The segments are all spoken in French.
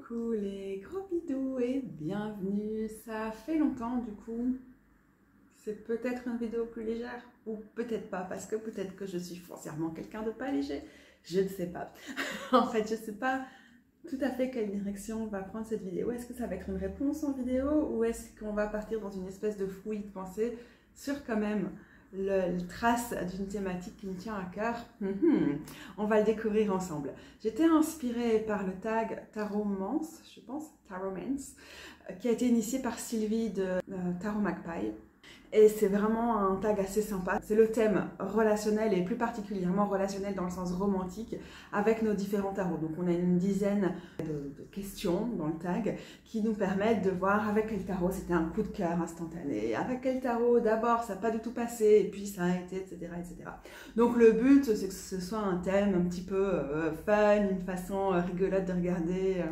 Coucou les gros bidous et bienvenue. Ça fait longtemps du coup. C'est peut-être une vidéo plus légère ou peut-être pas parce que peut-être que je suis foncièrement quelqu'un de pas léger. Je ne sais pas. En fait, je ne sais pas tout à fait quelle direction va prendre cette vidéo. Est-ce que ça va être une réponse en vidéo ou est-ce qu'on va partir dans une espèce de fouillis de pensée sur quand même le trace d'une thématique qui me tient à cœur. On va le découvrir ensemble. J'étais inspirée par le tag Tarotmance, je pense, Tarotmance, qui a été initié par Sylvie de Tarot Magpie. Et c'est vraiment un tag assez sympa. C'est le thème relationnel et plus particulièrement relationnel dans le sens romantique avec nos différents tarots. Donc on a une dizaine de questions dans le tag qui nous permettent de voir avec quel tarot c'était un coup de cœur instantané, avec quel tarot d'abord ça n'a pas du tout passé et puis ça a été, etc. etc. Donc le but c'est que ce soit un thème un petit peu fun, une façon rigolote de regarder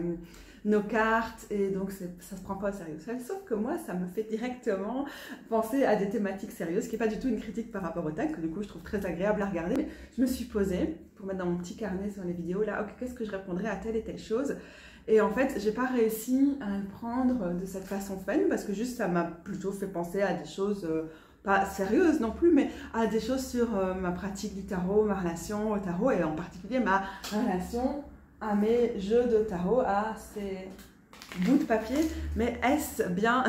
nos cartes, et donc ça se prend pas au sérieux. Sauf que moi, ça me fait directement penser à des thématiques sérieuses, qui n'est pas du tout une critique par rapport au tag, que du coup je trouve très agréable à regarder. Mais je me suis posée pour mettre dans mon petit carnet sur les vidéos, là, ok, qu'est-ce que je répondrais à telle et telle chose. Et en fait, j'ai pas réussi à le prendre de cette façon fun, parce que juste ça m'a plutôt fait penser à des choses pas sérieuses non plus, mais à des choses sur ma pratique du tarot, ma relation au tarot, et en particulier ma relation à mes jeux de tarot, à ces bouts de papier. Mais est-ce bien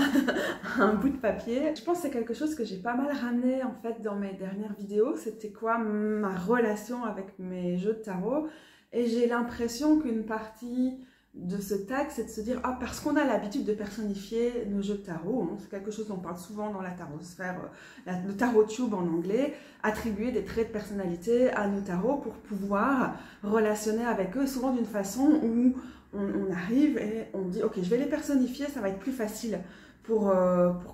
un bout de papier? Je pense que c'est quelque chose que j'ai pas mal ramené en fait dans mes dernières vidéos. C'était quoi ma relation avec mes jeux de tarot? Et j'ai l'impression qu'une partie de ce tag, c'est de se dire, ah, parce qu'on a l'habitude de personnifier nos jeux de tarot, hein, c'est quelque chose dont on parle souvent dans la tarosphère, le tarot tube en anglais, attribuer des traits de personnalité à nos tarots pour pouvoir relationner avec eux, souvent d'une façon où on arrive et on dit, ok, je vais les personnifier, ça va être plus facile pour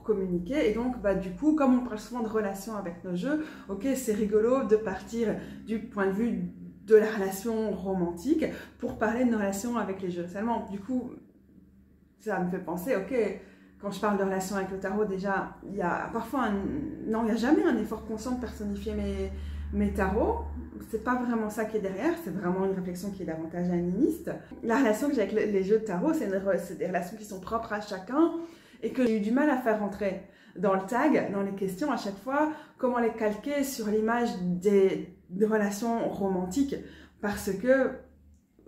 communiquer. Et donc, bah, du coup, comme on parle souvent de relation avec nos jeux, ok, c'est rigolo de partir du point de vue de la relation romantique pour parler de nos relations avec les jeux. Seulement, du coup, ça me fait penser, ok, quand je parle de relation avec le tarot, déjà, il y a parfois non, il n'y a jamais un effort conscient de personnifier mes tarots. C'est pas vraiment ça qui est derrière, c'est vraiment une réflexion qui est davantage animiste. La relation que j'ai avec les jeux de tarot, c'est des relations qui sont propres à chacun et que j'ai eu du mal à faire rentrer dans le tag, dans les questions à chaque fois, comment les calquer sur l'image des relations romantiques, parce que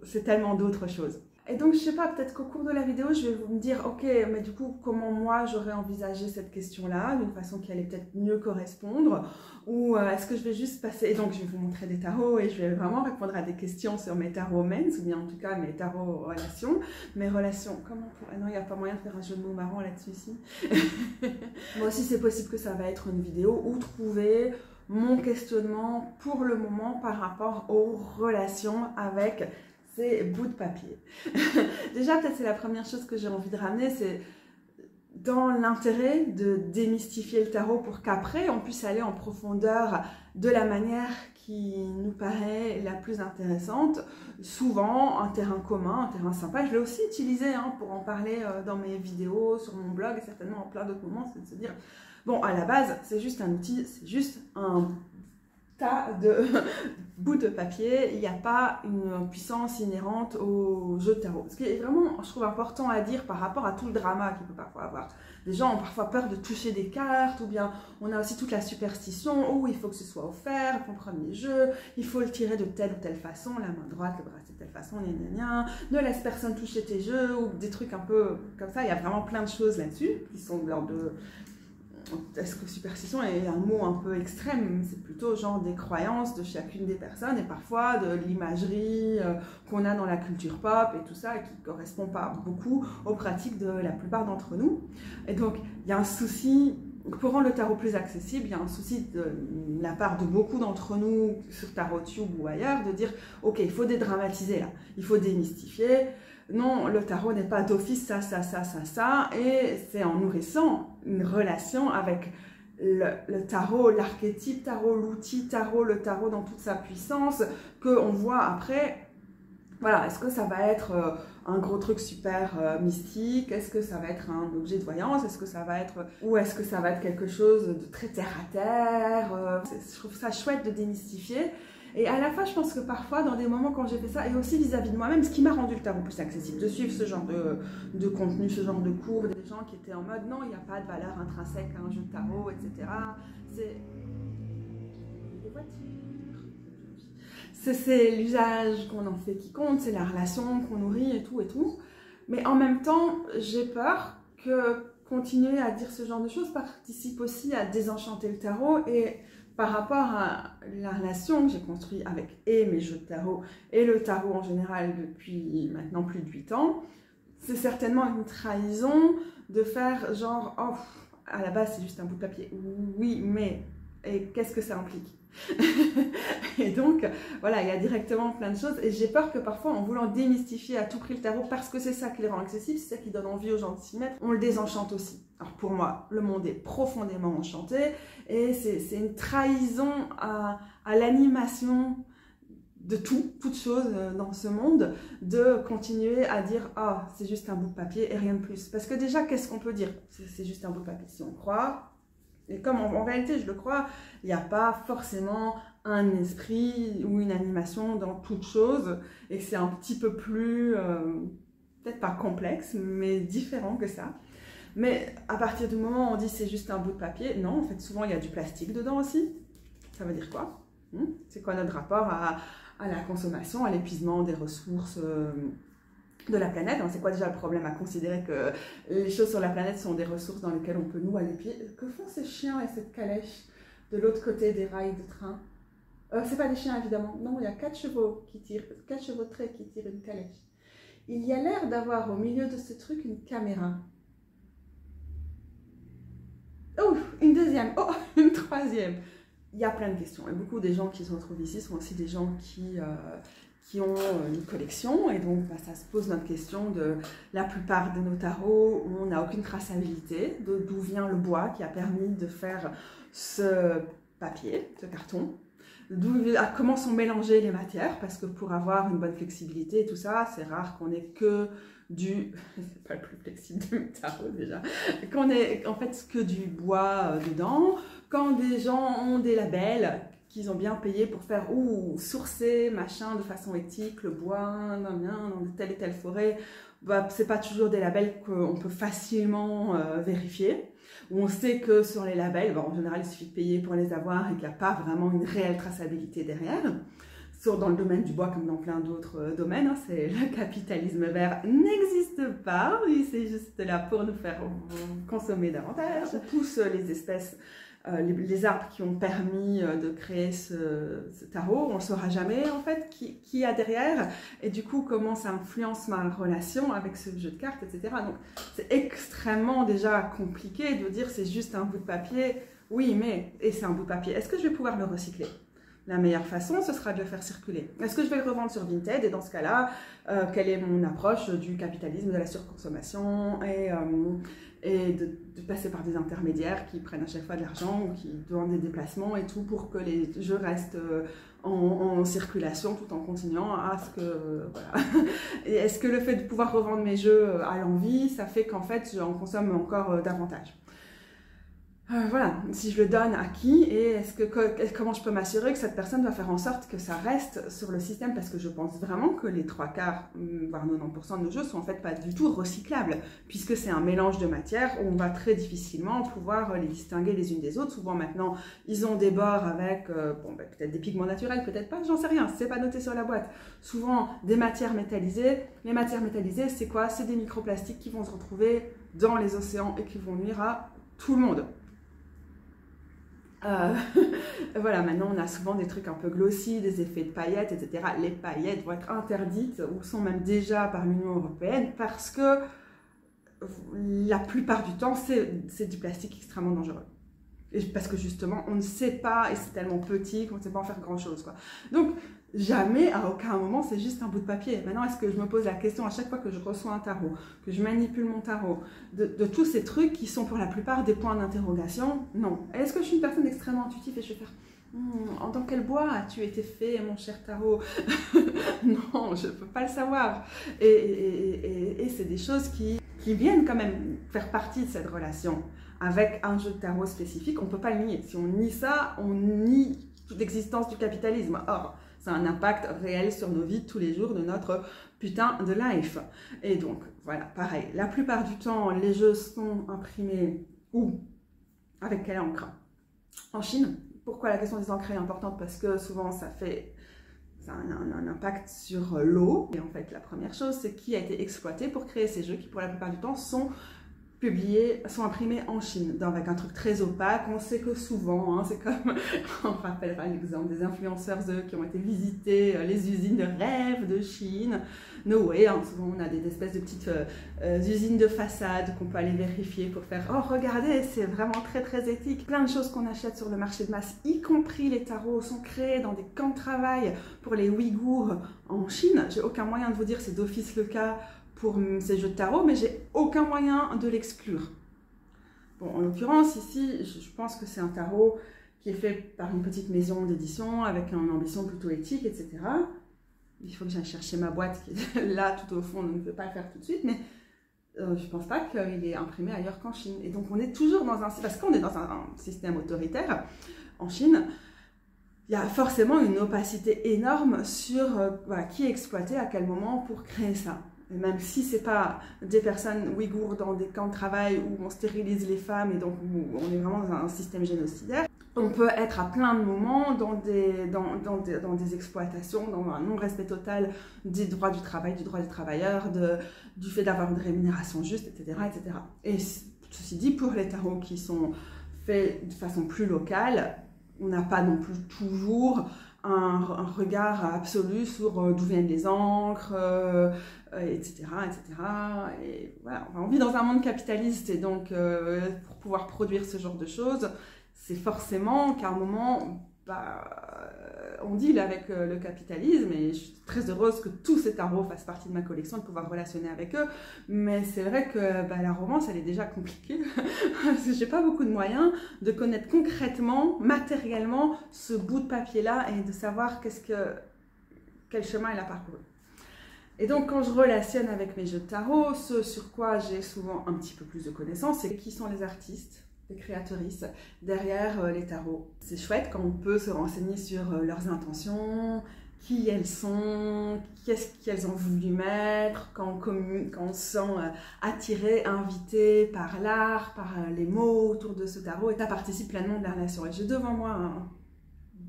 c'est tellement d'autres choses. Et donc, je sais pas, peut-être qu'au cours de la vidéo, je vais vous me dire, ok, mais du coup, comment moi j'aurais envisagé cette question-là, d'une façon qui allait peut-être mieux correspondre, ou est-ce que je vais juste passer, et donc je vais vous montrer des tarots, et je vais vraiment répondre à des questions sur mes tarots men's, ou bien en tout cas mes tarots relations, mes relations, comment pour... non, il n'y a pas moyen de faire un jeu de mots marrant là-dessus ici. Moi aussi, c'est possible que ça va être une vidéo où trouver mon questionnement pour le moment par rapport aux relations avec ces bouts de papier. Déjà, peut-être c'est la première chose que j'ai envie de ramener, c'est dans l'intérêt de démystifier le tarot pour qu'après on puisse aller en profondeur de la manière qui nous paraît la plus intéressante. Souvent, un terrain commun, un terrain sympa. Je l'ai aussi utilisé pour en parler dans mes vidéos, sur mon blog, et certainement en plein d'autres moments, c'est de se dire, bon, à la base, c'est juste un outil, c'est juste un tas de bouts de papier, il n'y a pas une puissance inhérente au jeu de tarot. Ce qui est vraiment, je trouve, important à dire par rapport à tout le drama qu'il peut parfois avoir. Les gens ont parfois peur de toucher des cartes, ou bien on a aussi toute la superstition où il faut que ce soit offert, ton premier jeu, il faut le tirer de telle ou telle façon, la main droite, le bracelet de telle façon, ne laisse personne toucher tes jeux, ou des trucs un peu comme ça. Il y a vraiment plein de choses là-dessus qui sont de l'ordre de... Est-ce que superstition est un mot un peu extrême? C'est plutôt genre des croyances de chacune des personnes et parfois de l'imagerie qu'on a dans la culture pop et tout ça, et qui ne correspond pas beaucoup aux pratiques de la plupart d'entre nous. Et donc, il y a un souci, pour rendre le tarot plus accessible, il y a un souci de la part de beaucoup d'entre nous sur TarotTube ou ailleurs, de dire, ok, il faut dédramatiser là, il faut démystifier. Non, le tarot n'est pas d'office ça, et c'est en nourrissant une relation avec le tarot, l'archétype tarot, l'outil tarot, le tarot dans toute sa puissance, qu'on voit après, voilà, est-ce que ça va être un gros truc super mystique, est-ce que ça va être un objet de voyance, est-ce que ça va être, ou est-ce que ça va être quelque chose de très terre à terre, je trouve ça chouette de démystifier. Et à la fois, je pense que parfois, dans des moments quand j'ai fait ça, et aussi vis-à-vis de moi-même, ce qui m'a rendu le tarot plus accessible, de suivre ce genre de contenu, ce genre de cours, des gens qui étaient en mode non, il n'y a pas de valeur intrinsèque à un jeu de tarot, etc. C'est les voitures. C'est l'usage qu'on en fait qui compte, c'est la relation qu'on nourrit et tout et tout. Mais en même temps, j'ai peur que continuer à dire ce genre de choses participe aussi à désenchanter le tarot et par rapport à la relation que j'ai construite avec et mes jeux de tarot et le tarot en général depuis maintenant plus de 8 ans, c'est certainement une trahison de faire genre, oh, à la base c'est juste un bout de papier. Oui, mais et qu'est-ce que ça implique? Et donc, voilà, il y a directement plein de choses. Et j'ai peur que parfois, en voulant démystifier à tout prix le tarot, parce que c'est ça qui le rend accessible, c'est ça qui donne envie aux gens de s'y mettre, on le désenchante aussi. Alors pour moi, le monde est profondément enchanté et c'est une trahison à l'animation de toute chose dans ce monde, de continuer à dire « Ah, c'est juste un bout de papier et rien de plus ». Parce que déjà, qu'est-ce qu'on peut dire? C'est juste un bout de papier. Si on croit, et comme en réalité je le crois, il n'y a pas forcément un esprit ou une animation dans toute chose, et que c'est un petit peu plus, peut-être pas complexe, mais différent que ça. Mais à partir du moment où on dit c'est juste un bout de papier, non, en fait souvent il y a du plastique dedans aussi. Ça veut dire quoi? C'est quoi notre rapport à la consommation, à l'épuisement des ressources de la planète? C'est quoi déjà le problème à considérer que les choses sur la planète sont des ressources dans lesquelles on peut nous aller pied? Que font ces chiens et cette calèche de l'autre côté des rails de train? C'est pas des chiens évidemment, non, il y a 4 chevaux qui tirent, 4 chevaux de trait qui tirent une calèche. Il y a l'air d'avoir au milieu de ce truc une caméra. Oh, une deuxième, oh, une troisième. Il y a plein de questions. Et beaucoup des gens qui se retrouvent ici sont aussi des gens qui ont une collection. Et donc, ça se pose notre question de la plupart de nos tarots où on n'a aucune traçabilité d'où vient le bois qui a permis de faire ce papier, ce carton. Comment sont mélangées les matières, parce que pour avoir une bonne flexibilité et tout ça, c'est rare qu'on ait que du... c'est pas le plus flexible du tarot déjà. Qu'on ait en fait que du bois dedans. Quand des gens ont des labels qu'ils ont bien payé pour faire sourcer machin de façon éthique, le bois dans telle et telle forêt, bah, c'est pas toujours des labels qu'on peut facilement vérifier. Où on sait que sur les labels, en général, il suffit de payer pour les avoir et qu'il n'y a pas vraiment une réelle traçabilité derrière. Dans le domaine du bois comme dans plein d'autres domaines, c'est le capitalisme vert n'existe pas, c'est juste là pour nous faire consommer davantage. On pousse les espèces, les arbres qui ont permis de créer ce tarot, on ne saura jamais en fait qui a derrière et du coup comment ça influence ma relation avec ce jeu de cartes, etc. Donc c'est extrêmement déjà compliqué de dire c'est juste un bout de papier, oui mais, et c'est un bout de papier, est-ce que je vais pouvoir le recycler? La meilleure façon, ce sera de le faire circuler. Est-ce que je vais le revendre sur Vinted? Et dans ce cas-là, quelle est mon approche du capitalisme, de la surconsommation et de passer par des intermédiaires qui prennent à chaque fois de l'argent ou qui demandent des déplacements et tout pour que les jeux restent en circulation tout en continuant à ce que... voilà. Et est-ce que le fait de pouvoir revendre mes jeux à l'envi, ça fait qu'en fait, j'en consomme encore davantage? Voilà, si je le donne à qui et comment je peux m'assurer que cette personne va faire en sorte que ça reste sur le système, parce que je pense vraiment que les 3/4, voire 90% de nos jeux sont en fait pas du tout recyclables, puisque c'est un mélange de matières où on va très difficilement pouvoir les distinguer les unes des autres. Souvent maintenant, ils ont des bords avec peut-être des pigments naturels, peut-être pas, j'en sais rien, c'est pas noté sur la boîte. Souvent des matières métallisées. Les matières métallisées, c'est quoi? C'est des microplastiques qui vont se retrouver dans les océans et qui vont nuire à tout le monde. Voilà, maintenant on a souvent des trucs un peu glossy, des effets de paillettes, etc. Les paillettes vont être interdites ou sont même déjà par l'Union européenne parce que la plupart du temps c'est du plastique extrêmement dangereux. Et parce que justement on ne sait pas, et c'est tellement petit qu'on ne sait pas en faire grand chose, quoi. Donc jamais, à aucun moment, c'est juste un bout de papier. Maintenant, est-ce que je me pose la question à chaque fois que je reçois un tarot, que je manipule mon tarot, de tous ces trucs qui sont pour la plupart des points d'interrogation? Non. Est-ce que je suis une personne extrêmement intuitive et je vais faire dans quel bois as-tu été fait, mon cher tarot? Non, je ne peux pas le savoir. Et c'est des choses qui viennent quand même faire partie de cette relation avec un jeu de tarot spécifique. On ne peut pas le nier. Si on nie ça, on nie toute l'existence du capitalisme. Or, ça a un impact réel sur nos vies tous les jours de notre putain de life. Et donc, voilà, pareil. La plupart du temps, les jeux sont imprimés où? Avec quelle encre? En Chine. Pourquoi la question des encres est importante? Parce que souvent, ça a un impact sur l'eau. Et en fait, la première chose, c'est qui a été exploité pour créer ces jeux qui, pour la plupart du temps, sont imprimés en Chine, avec un truc très opaque. On sait que souvent, hein, c'est comme, on rappellera l'exemple des influenceurs qui ont été visiter les usines de rêve de Chine. No way, hein, souvent on a des espèces de petites usines de façade qu'on peut aller vérifier pour faire « Oh, regardez, c'est vraiment très très éthique ». Plein de choses qu'on achète sur le marché de masse, y compris les tarots, sont créés dans des camps de travail pour les Ouïghours en Chine. J'ai aucun moyen de vous dire c'est d'office le cas pour ces jeux de tarot, mais j'ai aucun moyen de l'exclure. Bon, en l'occurrence, ici, je pense que c'est un tarot qui est fait par une petite maison d'édition avec une ambition plutôt éthique, etc. Il faut que j'aille chercher ma boîte qui est là tout au fond, donc je ne peux pas le faire tout de suite, mais je ne pense pas qu'il est imprimé ailleurs qu'en Chine. Et donc on est toujours dans parce qu'on est dans un système autoritaire en Chine, il y a forcément une opacité énorme sur voilà, qui est exploité à quel moment pour créer ça. Et même si ce n'est pas des personnes ouïghours dans des camps de travail où on stérilise les femmes et donc où on est vraiment dans un système génocidaire, on peut être à plein de moments dans des exploitations, dans un non-respect total des droits du travail, du droit des travailleurs, du fait d'avoir une rémunération juste, etc., etc. Et ceci dit, pour les tarots qui sont faits de façon plus locale, on n'a pas non plus toujours un regard absolu sur d'où viennent les encres, etc., etc. Et voilà, on vit dans un monde capitaliste et donc pour pouvoir produire ce genre de choses, c'est forcément qu'à un moment, on deal avec le capitalisme et je suis très heureuse que tous ces tarots fassent partie de ma collection, de pouvoir relationner avec eux. Mais c'est vrai que la romance, elle est déjà compliquée parce que j'ai pas beaucoup de moyens de connaître concrètement, matériellement, ce bout de papier-là et de savoir quel chemin il a parcouru. Et donc, quand je relationne avec mes jeux de tarot, ce sur quoi j'ai souvent un petit peu plus de connaissances, c'est qui sont les artistes, les créatrices derrière les tarots. C'est chouette quand on peut se renseigner sur leurs intentions, qui elles sont, qu'est-ce qu'elles ont voulu mettre, quand on se sent attiré, invité par l'art, par les mots autour de ce tarot, et ça participe pleinement de la relation. Et j'ai devant moi un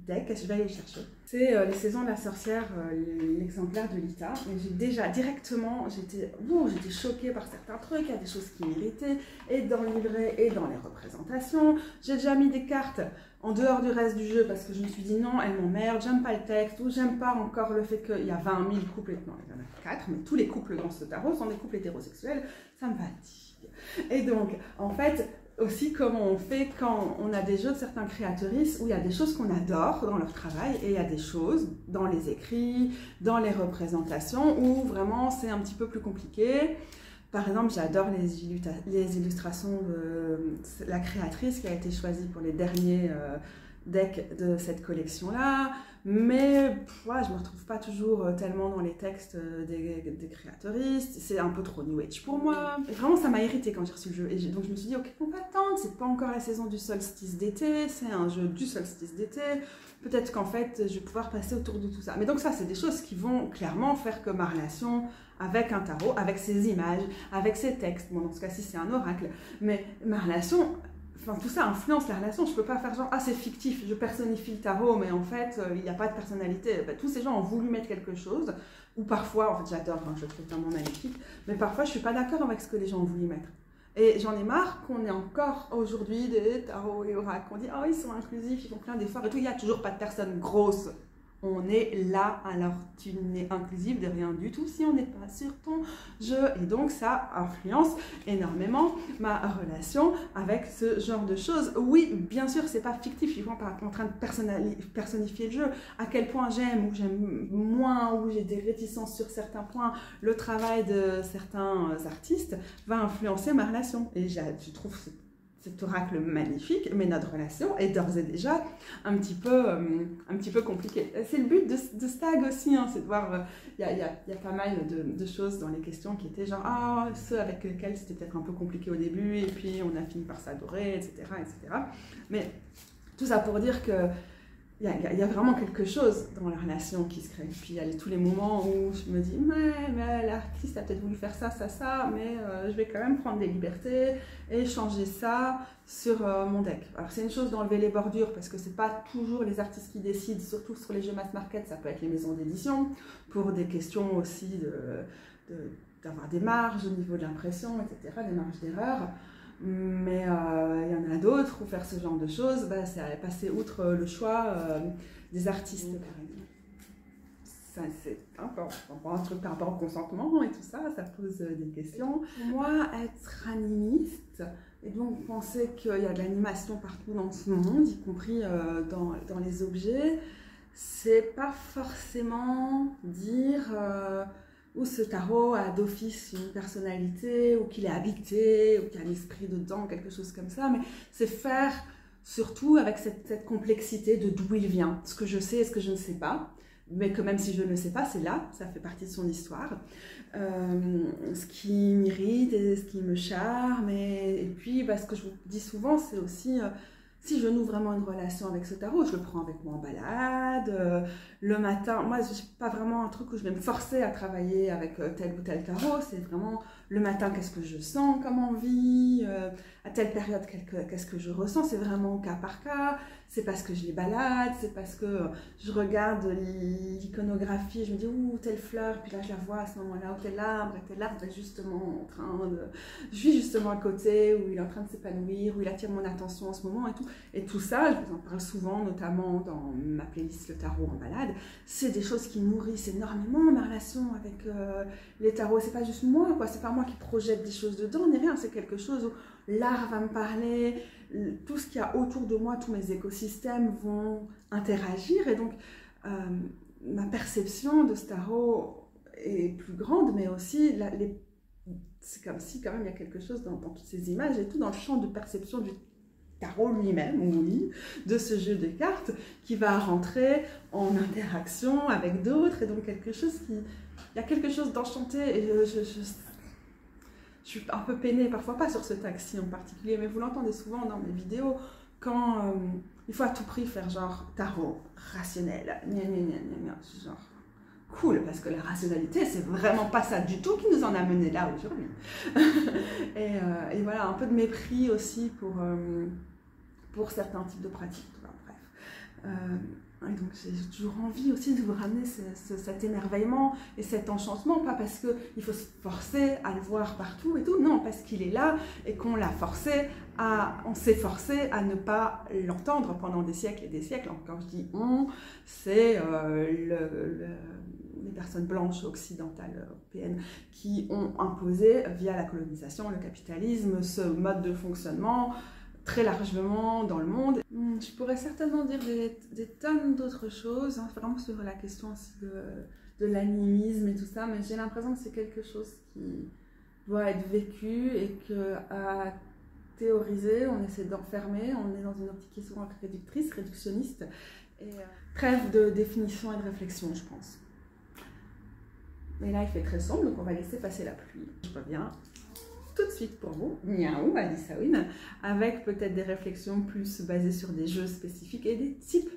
deck, je vais aller le chercher. C'est Les Saisons de la Sorcière, l'exemplaire de Lita. Et j'ai déjà directement, j'étais choquée par certains trucs, il y a des choses qui m'irritaient, et dans le livret et dans les représentations. J'ai déjà mis des cartes en dehors du reste du jeu parce que je me suis dit non, elles m'emmerdent, j'aime pas le texte, ou j'aime pas encore le fait qu'il y a 20 000 couples, non, il y en a 4, mais tous les couples dans ce tarot sont des couples hétérosexuels, ça me fatigue. Et donc, en fait, aussi comment on fait quand on a des jeux de certains créatrices où il y a des choses qu'on adore dans leur travail et il y a des choses dans les écrits, dans les représentations où vraiment c'est un petit peu plus compliqué. Par exemple, j'adore les illustrations de la créatrice qui a été choisie pour les derniers decks de cette collection-là, mais ouais, je ne me retrouve pas toujours tellement dans les textes des créatrices, c'est un peu trop New Age pour moi. Et vraiment, ça m'a irrité quand j'ai reçu le jeu, et donc je me suis dit, ok, on va attendre, c'est pas encore la saison du solstice d'été, c'est un jeu du solstice d'été, peut-être qu'en fait, je vais pouvoir passer autour de tout ça. Mais donc ça, c'est des choses qui vont clairement faire que ma relation avec un tarot, avec ses images, avec ses textes, bon, dans ce cas-ci, c'est un oracle, mais ma relation... Enfin, tout ça influence la relation. Je ne peux pas faire genre, ah, c'est fictif, je personnifie le tarot, mais en fait, il n'y a pas de personnalité. Ben, tous ces gens ont voulu mettre quelque chose, ou parfois, en fait, j'adore, hein, je trouve tellement magnifique, mais parfois, je ne suis pas d'accord avec ce que les gens ont voulu mettre. Et j'en ai marre qu'on ait encore aujourd'hui des tarots et oracles. On dit, oh, ils sont inclusifs, ils font plein d'efforts et tout. Il n'y a toujours pas de personnes grosses. On est là, alors tu n'es inclusive de rien du tout si on n'est pas sur ton jeu. Et donc ça influence énormément ma relation avec ce genre de choses. Oui, bien sûr, c'est pas fictif, je suis pas en train de personnifier le jeu. À quel point j'aime ou j'aime moins, ou j'ai des réticences sur certains points, le travail de certains artistes va influencer ma relation. Et je trouve cet oracle magnifique, mais notre relation est d'ores et déjà un petit peu compliquée. C'est le but de Stag aussi, hein, c'est de voir, il y a pas mal de choses dans les questions qui étaient genre, ah, ceux avec lesquels c'était peut-être un peu compliqué au début, et puis on a fini par s'adorer, etc., etc. Mais tout ça pour dire que il y a vraiment quelque chose dans la relation qui se crée. Puis il y a tous les moments où je me dis, mais l'artiste a peut-être voulu faire ça, mais je vais quand même prendre des libertés et changer ça sur mon deck. Alors c'est une chose d'enlever les bordures, parce que c'est pas toujours les artistes qui décident, surtout sur les jeux mass market, ça peut être les maisons d'édition, pour des questions aussi d'avoir des marges au niveau de l'impression, etc., des marges d'erreur. Mais il y en a d'autres où faire ce genre de choses, c'est passer outre le choix des artistes. Ça, c'est un truc par rapport au consentement et tout ça, ça pose des questions. Pour moi, être animiste, et donc penser qu'il y a de l'animation partout dans ce monde, y compris dans les objets, c'est pas forcément dire où ce tarot a d'office une personnalité, ou qu'il est habité, ou qu'il y a un esprit dedans, quelque chose comme ça, mais c'est faire surtout avec cette complexité de d'où il vient, ce que je sais et ce que je ne sais pas, mais que même si je ne le sais pas, c'est là, ça fait partie de son histoire, ce qui m'irrite et ce qui me charme, et puis ce que je vous dis souvent, c'est aussi... si je noue vraiment une relation avec ce tarot, je le prends avec moi en balade, le matin. Moi, je n'ai pas vraiment un truc où je vais me forcer à travailler avec tel ou tel tarot. C'est vraiment le matin, qu'est-ce que je sens comme envie, à telle période, qu'est-ce que je ressens. C'est vraiment au cas par cas. C'est parce que je les balade, c'est parce que je regarde l'iconographie, je me dis, ouh, telle fleur, puis là, je la vois à ce moment-là, ou tel arbre est justement en train de... Je suis justement à côté, où il est en train de s'épanouir, où il attire mon attention en ce moment et tout. Et tout ça, je vous en parle souvent, notamment dans ma playlist Le Tarot en balade, c'est des choses qui nourrissent énormément ma relation avec les tarots. C'est pas juste moi, quoi. C'est pas moi qui projette des choses dedans, ni rien. C'est quelque chose où l'art va me parler, tout ce qu'il y a autour de moi, tous mes écosystèmes vont interagir. Et donc, ma perception de ce tarot est plus grande, mais aussi c'est comme si quand même il y a quelque chose dans toutes ces images et tout, dans le champ de perception du tarot lui-même, oui, de ce jeu de cartes qui va rentrer en interaction avec d'autres, et donc quelque chose il y a quelque chose d'enchanté, et je suis un peu peinée, parfois pas sur ce taxi en particulier, mais vous l'entendez souvent dans mes vidéos, quand il faut à tout prix faire genre tarot, rationnel, genre cool, parce que la rationalité, c'est vraiment pas ça du tout qui nous en a mené là aujourd'hui. et voilà, un peu de mépris aussi pour certains types de pratiques. Bref. Et donc j'ai toujours envie aussi de vous ramener cet émerveillement et cet enchantement, pas parce qu'il faut se forcer à le voir partout et tout, non, parce qu'il est là et qu'on on s'est forcé à ne pas l'entendre pendant des siècles et des siècles. Quand je dis on, c'est les personnes blanches occidentales européennes qui ont imposé via la colonisation, le capitalisme, ce mode de fonctionnement très largement dans le monde. Je pourrais certainement dire des tonnes d'autres choses, hein, vraiment sur la question aussi de l'animisme et tout ça, mais j'ai l'impression que c'est quelque chose qui doit être vécu et qu'à théoriser, on essaie d'enfermer, on est dans une optique qui est souvent réductrice, réductionniste, et trêve de définition et de réflexion, je pense. Mais là, il fait très sombre, donc on va laisser passer la pluie. Je reviens tout de suite pour vous, miaou, Alice Awin, avec peut-être des réflexions plus basées sur des jeux spécifiques et des types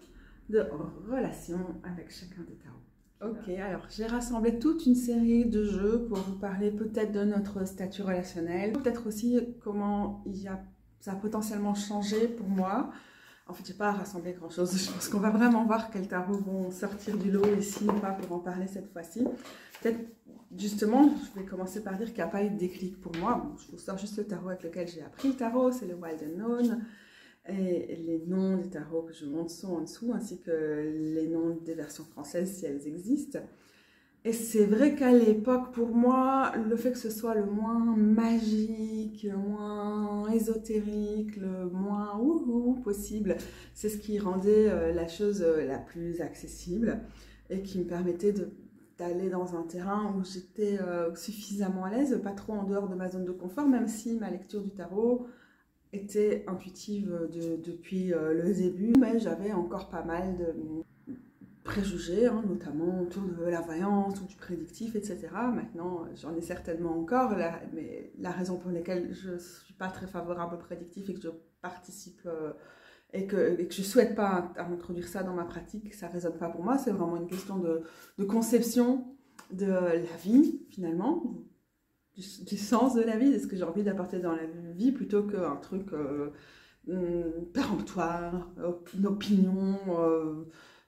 de relations avec chacun des tarots. Ok, alors j'ai rassemblé toute une série de jeux pour vous parler peut-être de notre statut relationnel, peut-être aussi comment ça a potentiellement changé pour moi. En fait, je n'ai pas rassemblé grand-chose, je pense qu'on va vraiment voir quels tarots vont sortir du lot ici, pas pour en parler cette fois-ci. Peut-être, justement, je vais commencer par dire qu'il n'y a pas eu de déclic pour moi. Bon, je vous sors juste le tarot avec lequel j'ai appris le tarot, c'est le Wild Unknown. Et les noms des tarots que je montre sont en dessous, ainsi que les noms des versions françaises si elles existent. Et c'est vrai qu'à l'époque, pour moi, le fait que ce soit le moins magique, le moins ésotérique, le moins wouhou possible, c'est ce qui rendait la chose la plus accessible et qui me permettait d'aller dans un terrain où j'étais suffisamment à l'aise, pas trop en dehors de ma zone de confort, même si ma lecture du tarot était intuitive depuis le début, mais j'avais encore pas mal de préjugés, hein, notamment autour de la voyance ou du prédictif, etc. Maintenant, j'en ai certainement encore, mais la raison pour laquelle je ne suis pas très favorable au prédictif et que je participe et que je ne souhaite pas introduire ça dans ma pratique, ça ne résonne pas pour moi. C'est vraiment une question de conception de la vie, finalement, du sens de la vie, de ce que j'ai envie d'apporter dans la vie, plutôt qu'un truc péremptoire, une opinion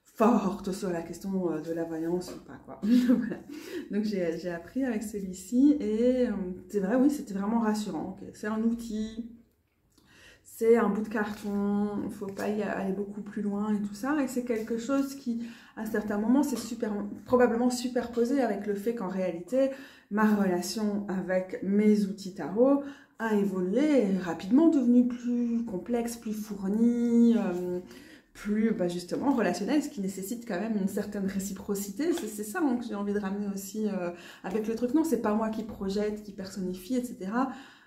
forte sur la question de la voyance ou pas, quoi. Voilà. Donc j'ai appris avec celui-ci et c'est vrai, oui, c'était vraiment rassurant. Okay. C'est un outil, c'est un bout de carton, il ne faut pas y aller beaucoup plus loin et tout ça. Et c'est quelque chose qui, à certains moments, c'est probablement superposé avec le fait qu'en réalité, ma relation avec mes outils tarot a évolué et est rapidement devenue plus complexe, plus fournie, plus justement relationnelle, ce qui nécessite quand même une certaine réciprocité. C'est ça que j'ai envie de ramener aussi avec le truc. Non, c'est pas moi qui projette, qui personnifie, etc.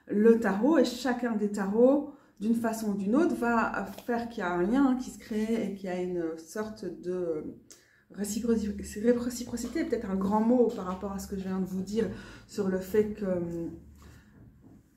Le tarot et chacun des tarots, d'une façon ou d'une autre, va faire qu'il y a un lien qui se crée et qu'il y a une sorte de réciprocité, peut-être un grand mot par rapport à ce que je viens de vous dire sur le fait que,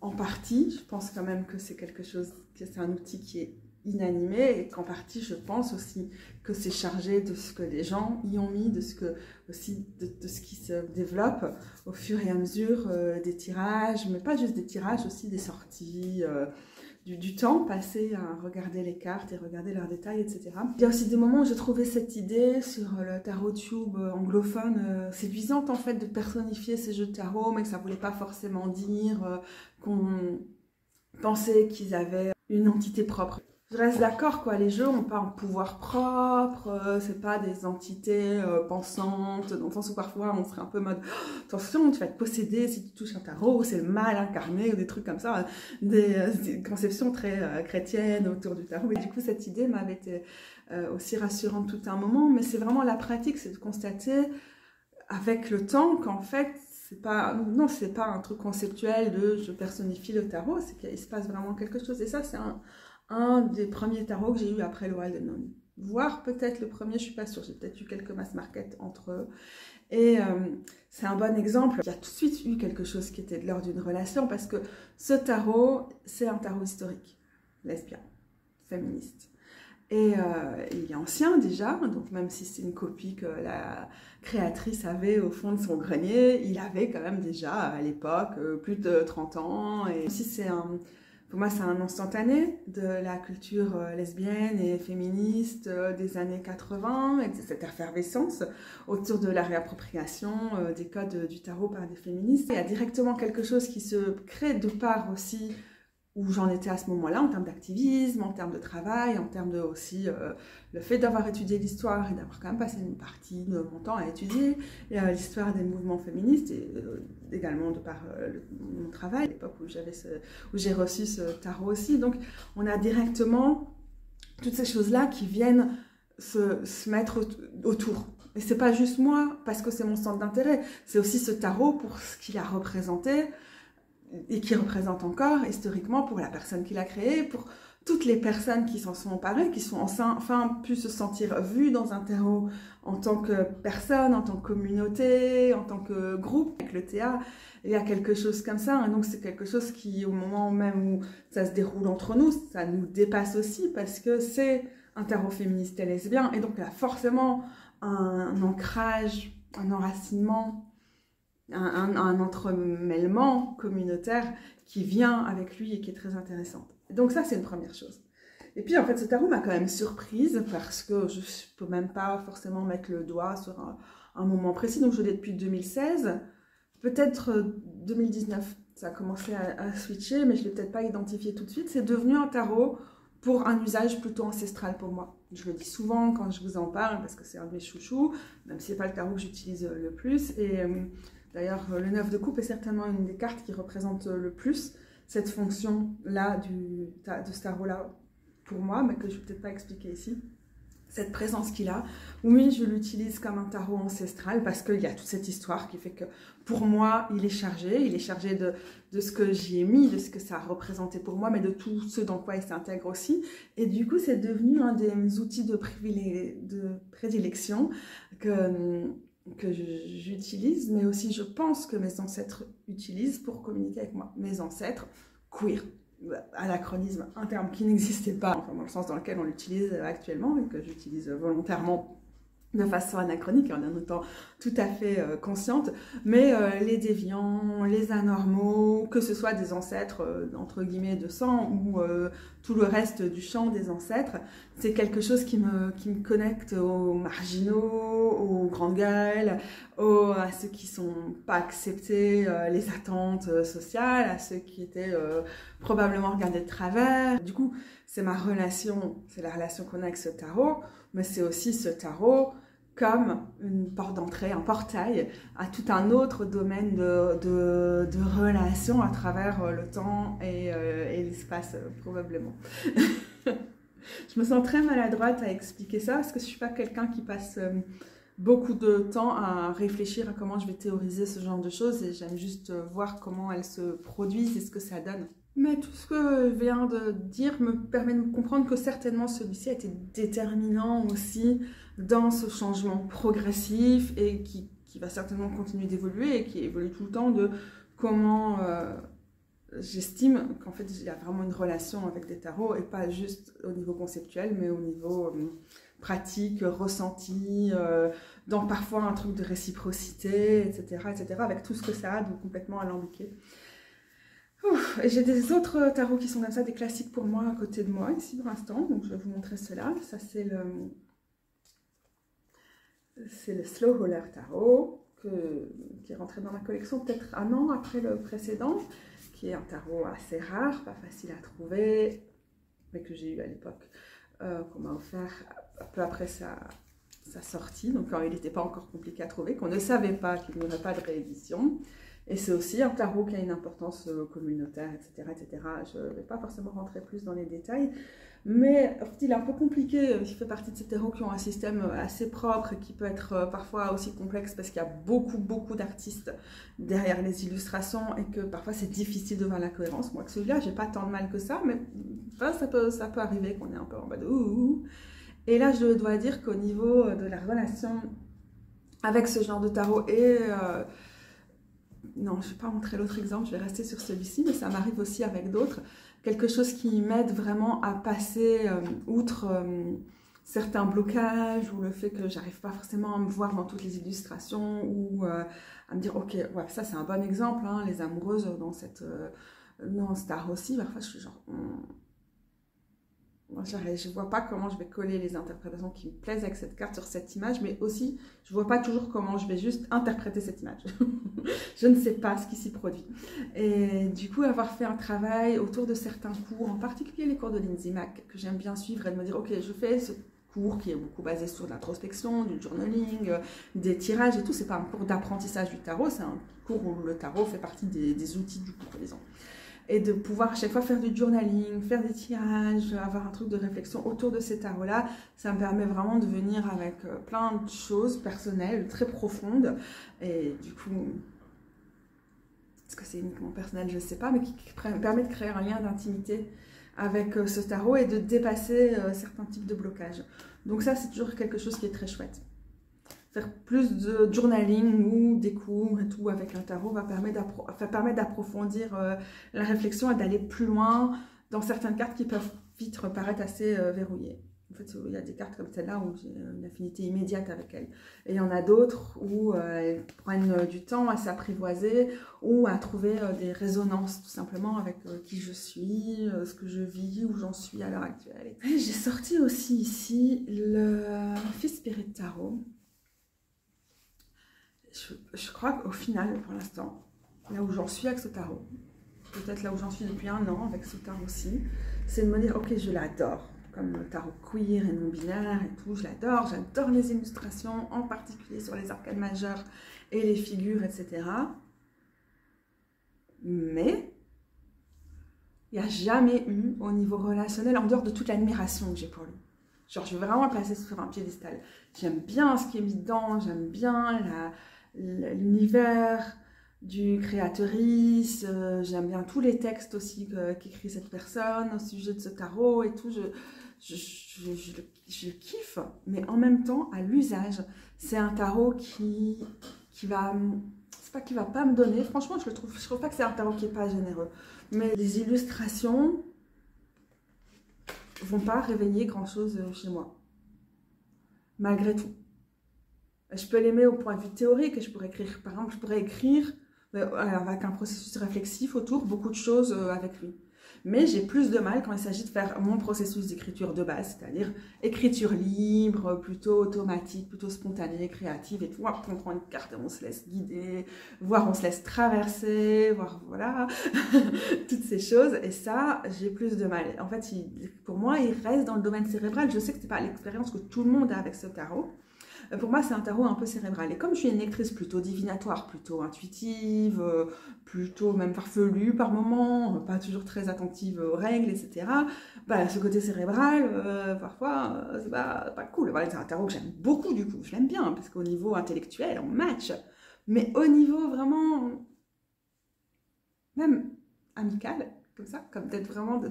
en partie, je pense quand même que c'est quelque chose, que c'est un outil qui est inanimé et qu'en partie, je pense aussi que c'est chargé de ce que les gens y ont mis, de ce qui se développe au fur et à mesure des tirages, mais pas juste des tirages, aussi des sorties, du temps passé à regarder les cartes et regarder leurs détails, etc. Il y a aussi des moments où j'ai trouvé cette idée sur le tarot tube anglophone séduisante en fait de personnifier ces jeux de tarot, mais que ça ne voulait pas forcément dire qu'on pensait qu'ils avaient une entité propre. Je reste d'accord, quoi, les jeux n'ont pas un pouvoir propre, c'est pas des entités pensantes, dans le sens où parfois on serait un peu mode oh, attention, tu vas te posséder si tu touches un tarot, c'est le mal incarné, ou des trucs comme ça, des conceptions très chrétiennes autour du tarot. Et du coup, cette idée m'avait été aussi rassurante tout un moment, mais c'est vraiment la pratique, c'est de constater avec le temps qu'en fait, c'est pas un truc conceptuel de je personnifie le tarot, c'est qu'il se passe vraiment quelque chose. Et ça, c'est un des premiers tarots que j'ai eu après le Wild and Only. Voire peut-être le premier, je suis pas sûre, j'ai peut-être eu quelques mass market entre eux. Et c'est un bon exemple. Il y a tout de suite eu quelque chose qui était de l'ordre d'une relation parce que ce tarot, c'est un tarot historique, lesbien, féministe. Et il est ancien déjà, donc même si c'est une copie que la créatrice avait au fond de son grenier, il avait quand même déjà à l'époque plus de 30 ans. Et aussi pour moi c'est un instantané de la culture lesbienne et féministe des années 80, et de cette effervescence autour de la réappropriation des codes du tarot par des féministes. Il y a directement quelque chose qui se crée de part aussi où j'en étais à ce moment-là, en termes d'activisme, en termes de travail, en termes de aussi le fait d'avoir étudié l'histoire et d'avoir quand même passé une partie de mon temps à étudier l'histoire des mouvements féministes, et également de par mon travail, à l'époque où j'ai reçu ce tarot aussi. Donc on a directement toutes ces choses-là qui viennent se mettre autour. Et c'est pas juste moi, parce que c'est mon centre d'intérêt, c'est aussi ce tarot pour ce qu'il a représenté, et qui représente encore historiquement pour la personne qui l'a créé, pour toutes les personnes qui s'en sont emparées, qui sont enfin pu se sentir vues dans un tarot en tant que personne, en tant que communauté, en tant que groupe. Avec le théâtre, il y a quelque chose comme ça, et donc c'est quelque chose qui, au moment même où ça se déroule entre nous, ça nous dépasse aussi, parce que c'est un tarot féministe et lesbien, et donc il y a forcément un ancrage, un enracinement, un entremêlement communautaire qui vient avec lui et qui est très intéressant. Donc ça, c'est une première chose. Et puis, en fait, ce tarot m'a quand même surprise parce que je ne peux même pas forcément mettre le doigt sur un moment précis. Donc, je l'ai depuis 2016, peut-être 2019. Ça a commencé à switcher, mais je ne l'ai peut-être pas identifié tout de suite. C'est devenu un tarot pour un usage plutôt ancestral pour moi. Je le dis souvent quand je vous en parle parce que c'est un de mes chouchous, même si ce n'est pas le tarot que j'utilise le plus. Et d'ailleurs, le 9 de coupe est certainement une des cartes qui représente le plus cette fonction-là de ce tarot-là pour moi, mais que je ne vais peut-être pas expliquer ici. Cette présence qu'il a, oui, je l'utilise comme un tarot ancestral parce qu'il y a toute cette histoire qui fait que pour moi, il est chargé de ce que j'y ai mis, de ce que ça a représenté pour moi, mais de tout ce dans quoi il s'intègre aussi. Et du coup, c'est devenu un des outils de prédilection que j'utilise, mais aussi je pense que mes ancêtres utilisent pour communiquer avec moi. Mes ancêtres queer, anachronisme, un terme qui n'existait pas, enfin, dans le sens dans lequel on l'utilise actuellement et que j'utilise volontairement de façon anachronique, en étant tout à fait consciente, mais les déviants, les anormaux, que ce soit des ancêtres, entre guillemets, de sang, ou tout le reste du champ des ancêtres, c'est quelque chose qui me connecte aux marginaux, aux grandes gueules, à ceux qui sont pas acceptés, les attentes sociales, à ceux qui étaient probablement regardés de travers. Du coup, c'est ma relation, c'est la relation qu'on a avec ce tarot, mais c'est aussi ce tarot comme une porte d'entrée, un portail à tout un autre domaine de relations à travers le temps et l'espace, probablement. Je me sens très maladroite à expliquer ça parce que je ne suis pas quelqu'un qui passe beaucoup de temps à réfléchir à comment je vais théoriser ce genre de choses et j'aime juste voir comment elles se produisent et ce que ça donne. Mais tout ce que je viens de dire me permet de comprendre que certainement celui-ci a été déterminant aussi dans ce changement progressif et qui va certainement continuer d'évoluer et qui évolue tout le temps de comment j'estime qu'en fait il y a vraiment une relation avec des tarots et pas juste au niveau conceptuel mais au niveau pratique, ressenti, dans parfois un truc de réciprocité, etc., avec tout ce que ça a de complètement alambiqué. J'ai des autres tarots qui sont comme ça, des classiques pour moi à côté de moi ici pour l'instant, donc je vais vous montrer cela. Ça c'est le Slow Roller Tarot qui est rentré dans ma collection peut-être un an après le précédent, qui est un tarot assez rare, pas facile à trouver, mais que j'ai eu à l'époque, qu'on m'a offert un peu après sa sortie, donc quand il n'était pas encore compliqué à trouver, qu'on ne savait pas qu'il n'y aurait pas de réédition. Et c'est aussi un tarot qui a une importance communautaire, etc., etc. Je ne vais pas forcément rentrer plus dans les détails, mais en fait, il est un peu compliqué. Il fait partie de ces tarots qui ont un système assez propre et qui peut être parfois aussi complexe parce qu'il y a beaucoup d'artistes derrière les illustrations et que parfois c'est difficile de voir la cohérence. Moi, que celui-là, j'ai pas tant de mal que ça, mais enfin, ça peut arriver qu'on est un peu en mode ouh. Et là, je dois dire qu'au niveau de la relation avec ce genre de tarot et non, je ne vais pas montrer l'autre exemple, je vais rester sur celui-ci, mais ça m'arrive aussi avec d'autres. Quelque chose qui m'aide vraiment à passer outre certains blocages ou le fait que j'arrive pas forcément à me voir dans toutes les illustrations ou à me dire, ok, ouais, ça c'est un bon exemple, hein, les amoureuses dans dans ce tarot aussi, parfois je suis genre... Je ne vois pas comment je vais coller les interprétations qui me plaisent avec cette carte sur cette image, mais aussi, je ne vois pas toujours comment je vais juste interpréter cette image. Je ne sais pas ce qui s'y produit. Et du coup, avoir fait un travail autour de certains cours, en particulier les cours de Lindsay Mack, que j'aime bien suivre et de me dire, ok, je fais ce cours qui est beaucoup basé sur l'introspection, du journaling, des tirages et tout. C'est pas un cours d'apprentissage du tarot, c'est un cours où le tarot fait partie des outils du cours, disons. Et de pouvoir à chaque fois faire du journaling, faire des tirages, avoir un truc de réflexion autour de ces tarots-là, ça me permet vraiment de venir avec plein de choses personnelles, très profondes. Et du coup, est-ce que c'est uniquement personnel, je ne sais pas, mais qui permet de créer un lien d'intimité avec ce tarot et de dépasser certains types de blocages. Donc ça, c'est toujours quelque chose qui est très chouette. Faire plus de journaling ou des cours et tout avec un tarot va permettre d'approfondir la réflexion et d'aller plus loin dans certaines cartes qui peuvent vite paraître assez verrouillées. En fait, il y a des cartes comme celle-là où j'ai une affinité immédiate avec elles. Et il y en a d'autres où elles prennent du temps à s'apprivoiser ou à trouver des résonances tout simplement avec qui je suis, ce que je vis, où j'en suis à l'heure actuelle. J'ai sorti aussi ici le Fifth Spirit Tarot. Je crois qu'au final, pour l'instant, là où j'en suis avec ce tarot, peut-être là où j'en suis depuis un an avec ce tarot-ci, c'est de me dire, ok, je l'adore, comme le tarot queer et non-binaire et tout, je l'adore, j'adore les illustrations, en particulier sur les arcades majeures et les figures, etc. Mais il n'y a jamais eu, au niveau relationnel, en dehors de toute l'admiration que j'ai pour lui. Genre, je vais vraiment le placer sur un piédestal. J'aime bien ce qui est mis dedans, j'aime bien l'univers du créatrice, j'aime bien tous les textes aussi qu'écrit cette personne au sujet de ce tarot et tout, je kiffe, mais en même temps, à l'usage, c'est un tarot qui va c'est pas qu'il va pas me donner. Franchement, je trouve pas que c'est un tarot qui est pas généreux. Mais les illustrations vont pas réveiller grand chose chez moi. Malgré tout. Je peux l'aimer au point de vue théorique et je pourrais écrire, par exemple, je pourrais écrire avec un processus réflexif autour, beaucoup de choses avec lui. Mais j'ai plus de mal quand il s'agit de faire mon processus d'écriture de base, c'est-à-dire écriture libre, plutôt automatique, plutôt spontanée, créative et tout. Après, on prend une carte et on se laisse guider, voire on se laisse traverser, voire voilà, toutes ces choses. Et ça, j'ai plus de mal. En fait, pour moi, il reste dans le domaine cérébral. Je sais que ce n'est pas l'expérience que tout le monde a avec ce tarot. Pour moi, c'est un tarot un peu cérébral. Et comme je suis une lectrice plutôt divinatoire, plutôt intuitive, plutôt même farfelue par moments, pas toujours très attentive aux règles, etc., bah, ce côté cérébral, parfois, c'est pas cool. Voilà, c'est un tarot que j'aime beaucoup, du coup. Je l'aime bien, parce qu'au niveau intellectuel, on match. Mais au niveau vraiment, même amical, comme ça, comme d'être vraiment...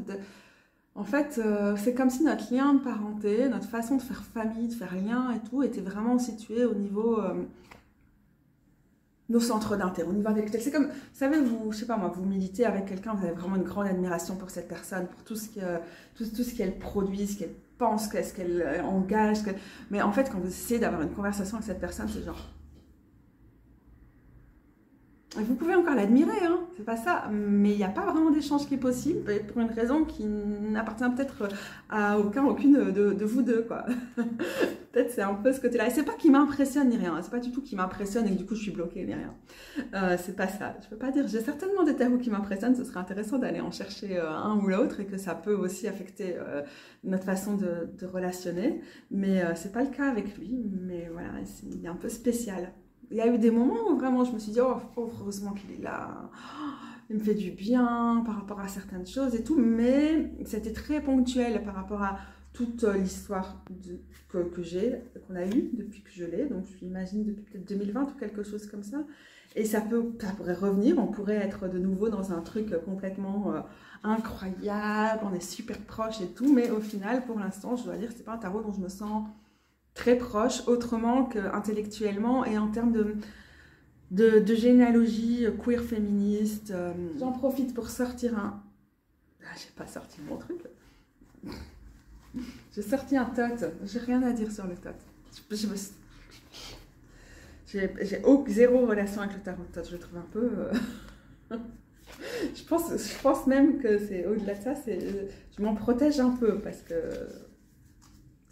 En fait, c'est comme si notre lien de parenté, notre façon de faire famille, de faire lien et tout, était vraiment situé au niveau nos centres d'intérêt, au niveau intellectuel. C'est comme, vous savez, vous, je sais pas moi, vous militez avec quelqu'un, vous avez vraiment une grande admiration pour cette personne, pour tout ce qu'elle produit, ce qu'elle pense, ce qu'elle engage. Mais en fait, quand vous essayez d'avoir une conversation avec cette personne, c'est genre... Vous pouvez encore l'admirer, hein, c'est pas ça, mais il n'y a pas vraiment d'échange qui est possible, pour une raison qui n'appartient peut-être à aucune de vous deux, quoi. Peut-être c'est un peu ce côté-là. Et c'est pas qu'il m'impressionne ni rien, c'est pas du tout qu'il m'impressionne et que du coup je suis bloquée ni rien. C'est pas ça, je peux pas dire. J'ai certainement des tarots qui m'impressionnent, ce serait intéressant d'aller en chercher un ou l'autre et que ça peut aussi affecter notre façon de relationner, mais c'est pas le cas avec lui, mais voilà, il est un peu spécial. Il y a eu des moments où vraiment je me suis dit, oh, heureusement qu'il est là, il me fait du bien par rapport à certaines choses et tout, mais c'était très ponctuel par rapport à toute l'histoire qu'on a eue depuis que je l'ai, donc je m'imagine depuis peut-être 2020 ou quelque chose comme ça, et ça pourrait revenir, on pourrait être de nouveau dans un truc complètement incroyable, on est super proche et tout, mais au final, pour l'instant, je dois dire que c'est pas un tarot dont je me sens très proche, autrement qu'intellectuellement et en termes de généalogie queer féministe. J'en profite pour sortir un... Ah, j'ai pas sorti mon truc. J'ai sorti un tot. J'ai rien à dire sur le tot. J'ai zéro relation avec le tarot de tot. Je le trouve un peu... je pense même que c'est au-delà de ça, je m'en protège un peu parce que...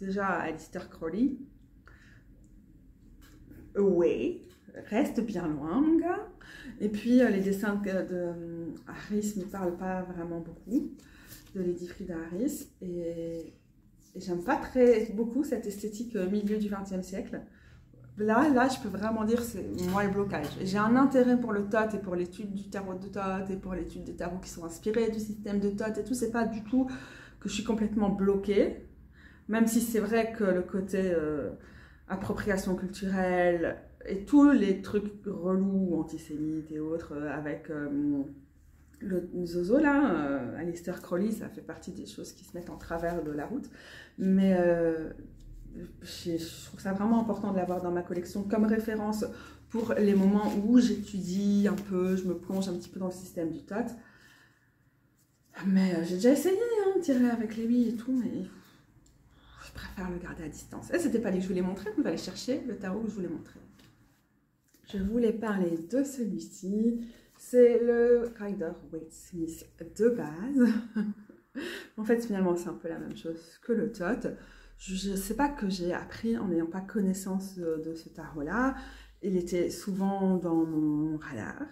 Déjà, Aleister Crowley, reste bien loin, mon gars. Et puis, les dessins de Harris ne me parlent pas vraiment beaucoup, de Lady Frida Harris. Et j'aime pas beaucoup cette esthétique milieu du XXe siècle. Là, je peux vraiment dire c'est moi le blocage. J'ai un intérêt pour le tot et pour l'étude du tarot de tot et pour l'étude des tarots qui sont inspirés du système de tot et tout. C'est pas du tout que je suis complètement bloquée. Même si c'est vrai que le côté appropriation culturelle et tous les trucs relous, antisémites et autres, avec le Zozo là, Aleister Crowley, ça fait partie des choses qui se mettent en travers de la route. Mais je trouve ça vraiment important de l'avoir dans ma collection comme référence pour les moments où j'étudie un peu, je me plonge un petit peu dans le système du tot. Mais j'ai déjà essayé de tirer avec lui et tout, mais... Je préfère le garder à distance. Et c'était pas lui que je voulais montrer, mais je vais aller chercher le tarot que je voulais montrer. Je voulais parler de celui-ci. C'est le Rider-Waite-Smith de base. En fait, finalement, c'est un peu la même chose que le tot. Je ne sais pas que j'ai appris en n'ayant pas connaissance de ce tarot-là. Il était souvent dans mon radar.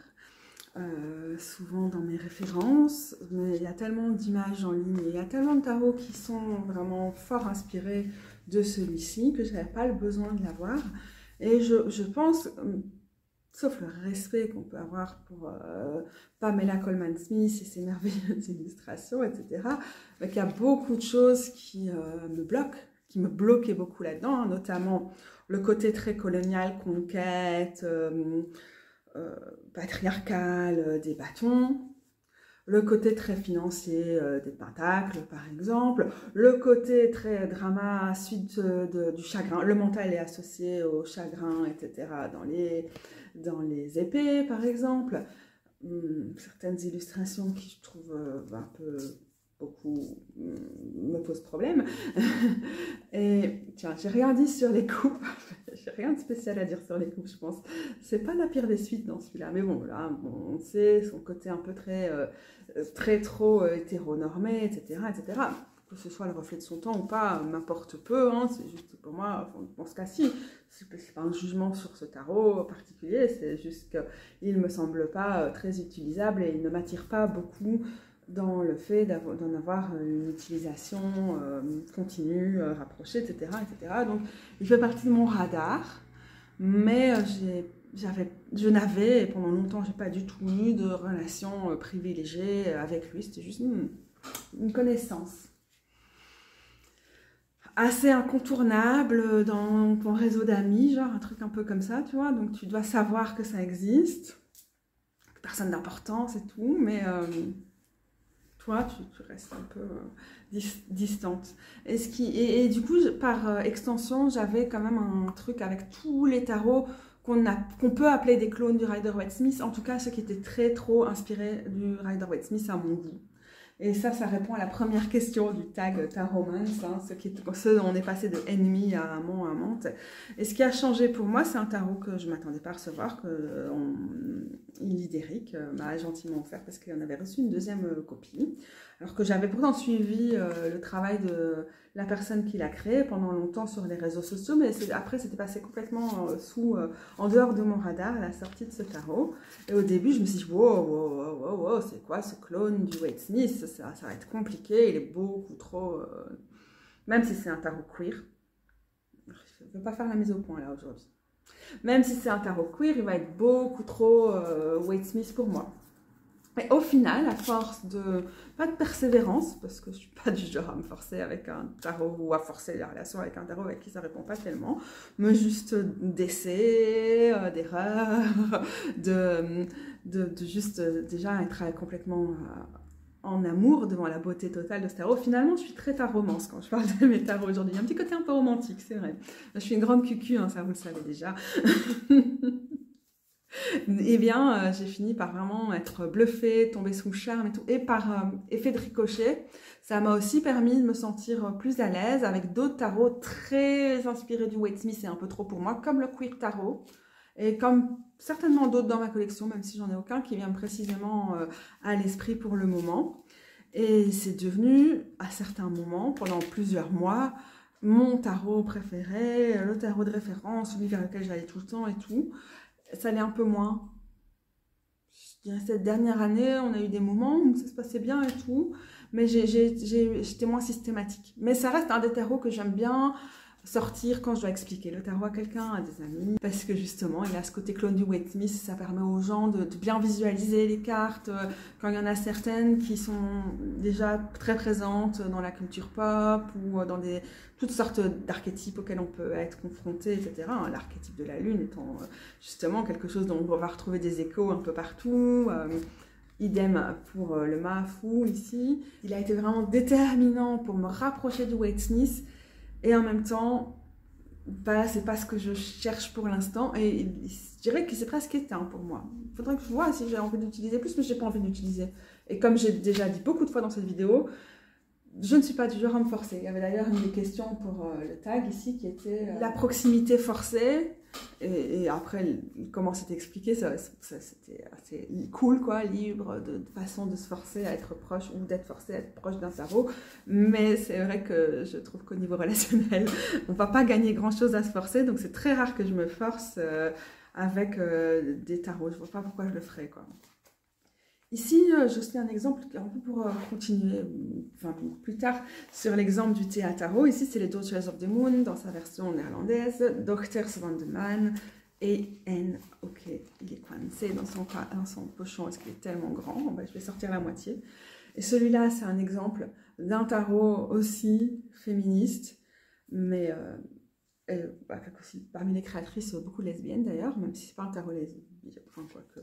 Souvent dans mes références, mais il y a tellement d'images en ligne, il y a tellement de tarots qui sont vraiment fort inspirés de celui-ci que je n'avais pas le besoin de l'avoir. Et je pense, sauf le respect qu'on peut avoir pour Pamela Colman Smith et ses merveilleuses illustrations, etc., qu'il y a beaucoup de choses qui me bloquent, qui me bloquaient beaucoup là-dedans, hein, notamment le côté très colonial, conquête, patriarcale, des bâtons, Le côté très financier des pentacles, par exemple. Le côté très drama, suite du chagrin. Le mental est associé au chagrin, etc. Dans les épées, par exemple. Certaines illustrations qui, je trouve, un peu... beaucoup me posent problème. Et tiens, j'ai rien dit sur les coupes. J'ai rien de spécial à dire sur les coupes, je pense. C'est pas la pire des suites dans celui-là. Mais bon, là, on sait son côté un peu très trop hétéronormé, etc., etc. Que ce soit le reflet de son temps ou pas, m'importe peu. Hein, c'est juste pour moi, dans ce cas-ci, c'est pas un jugement sur ce tarot particulier. C'est juste qu'il me semble pas très utilisable et il ne m'attire pas beaucoup dans le fait d'en avoir une utilisation continue, rapprochée, etc., etc. Donc, il fait partie de mon radar, mais je n'avais, pendant longtemps, j'ai pas du tout eu de relation privilégiée avec lui. C'était juste une connaissance. Assez incontournable dans ton réseau d'amis, genre un truc un peu comme ça, tu vois. Donc, tu dois savoir que ça existe. Personne d'importance et tout, mais... toi, tu restes un peu distante. Et du coup, par extension, j'avais quand même un truc avec tous les tarots qu'on peut appeler des clones du Rider-Waite-Smith, en tout cas ceux qui étaient très trop inspirés du Rider-Waite-Smith à mon goût. Et ça répond à la première question du tag Taromance, hein, ce dont on est passé de ennemi à amant, amante. Et ce qui a changé pour moi, c'est un tarot que je ne m'attendais pas à recevoir, que Lydéric m'a gentiment offert parce qu'il en avait reçu une deuxième copie. Alors que j'avais pourtant suivi le travail de la personne qui l'a créé pendant longtemps sur les réseaux sociaux, mais après c'était passé complètement en dehors de mon radar à la sortie de ce tarot. Et au début, je me suis dit, wow, c'est quoi ce clone du Waite-Smith? Ça va être compliqué, il est beaucoup trop... Même si c'est un tarot queer, je ne veux pas faire la mise au point là aujourd'hui. Même si c'est un tarot queer, il va être beaucoup trop Waite-Smith pour moi. Et au final, à force de, pas de persévérance, parce que je ne suis pas du genre à me forcer avec un tarot ou à forcer la relation avec un tarot avec qui ça ne répond pas tellement, mais juste d'essais, d'erreurs, de juste déjà être complètement en amour devant la beauté totale de ce tarot. Finalement, je suis très taromance quand je parle de mes tarots aujourd'hui. Il y a un petit côté un peu romantique, c'est vrai. Je suis une grande cucu, hein, ça vous le savez déjà. Eh bien, j'ai fini par vraiment être bluffée, tomber sous le charme et tout. Et par effet de ricochet, ça m'a aussi permis de me sentir plus à l'aise avec d'autres tarots très inspirés du Waite-Smith et un peu trop pour moi, comme le Queer Tarot. Et comme certainement d'autres dans ma collection, même si j'en ai aucun qui vient précisément à l'esprit pour le moment. Et c'est devenu, à certains moments, pendant plusieurs mois, mon tarot préféré, le tarot de référence, celui vers lequel j'allais tout le temps et tout. Ça l'est un peu moins. Je dirais cette dernière année, on a eu des moments où ça se passait bien et tout, mais j'étais moins systématique. Mais ça reste un des tarots que j'aime bien sortir quand je dois expliquer le tarot à quelqu'un, à des amis, parce que justement, il y a ce côté clone du Waite-Smith, ça permet aux gens de bien visualiser les cartes, quand il y en a certaines qui sont déjà très présentes dans la culture pop ou dans toutes sortes d'archétypes auxquels on peut être confronté, etc. L'archétype de la lune étant justement quelque chose dont on va retrouver des échos un peu partout. Idem pour le Mahafou ici. Il a été vraiment déterminant pour me rapprocher du Waite-Smith. Et en même temps, bah, c'est pas ce que je cherche pour l'instant. Et je dirais que c'est presque éteint pour moi. Il faudrait que je vois si j'ai envie d'utiliser plus, mais j'ai pas envie d'utiliser. Et comme j'ai déjà dit beaucoup de fois dans cette vidéo, je ne suis pas du genre à me forcer. Il y avait d'ailleurs une des questions pour le tag ici qui était la proximité forcée. Et après, comment c'était expliqué, c'était assez cool, quoi, libre de façon de se forcer à être proche ou d'être forcé à être proche d'un tarot. Mais c'est vrai que je trouve qu'au niveau relationnel, on ne va pas gagner grand-chose à se forcer. Donc c'est très rare que je me force avec des tarots. Je ne vois pas pourquoi je le ferais, quoi. Ici, je suis un exemple un peu pour continuer, enfin plus tard, sur l'exemple du thé à tarot. Ici, c'est les Daughters of the Moon dans sa version néerlandaise, Dochters van de Maan et N. Ok, il est coincé dans son pochon, est-ce qu'il est tellement grand? Ben, je vais sortir la moitié. Et celui-là, c'est un exemple d'un tarot aussi féministe, mais avec aussi parmi les créatrices beaucoup lesbiennes d'ailleurs, même si c'est pas un tarot lesbien, enfin quoi que.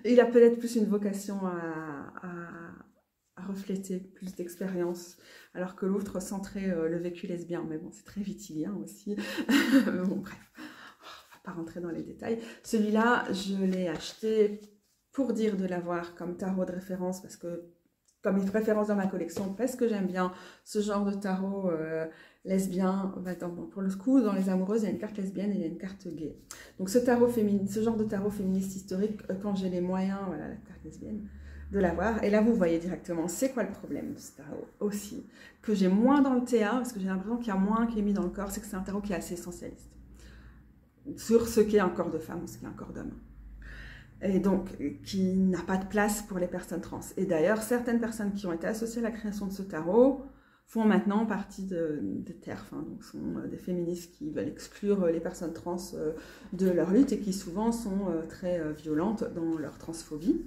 Il a peut-être plus une vocation à refléter plus d'expérience, alors que l'autre centrait le vécu lesbien. Mais bon, c'est très vitilien aussi. Bon, bref, on va pas rentrer dans les détails. Celui-là, je l'ai acheté pour dire de l'avoir comme tarot de référence, parce que comme une préférence dans ma collection, parce que j'aime bien ce genre de tarot lesbien. Pour le coup, dans les amoureuses, il y a une carte lesbienne et il y a une carte gay. Donc ce genre de tarot féministe historique, quand j'ai les moyens, voilà, la carte lesbienne, de l'avoir. Et là, vous voyez directement, c'est quoi le problème de ce tarot aussi, que j'ai moins dans le TA, parce que j'ai l'impression qu'il y a moins qui est mis dans le corps, c'est que c'est un tarot qui est assez essentialiste sur ce qu'est un corps de femme ou ce qu'est un corps d'homme. Et donc qui n'a pas de place pour les personnes trans. Et d'ailleurs, certaines personnes qui ont été associées à la création de ce tarot font maintenant partie des TERF, hein, donc sont des féministes qui veulent exclure les personnes trans de leur lutte et qui souvent sont très violentes dans leur transphobie.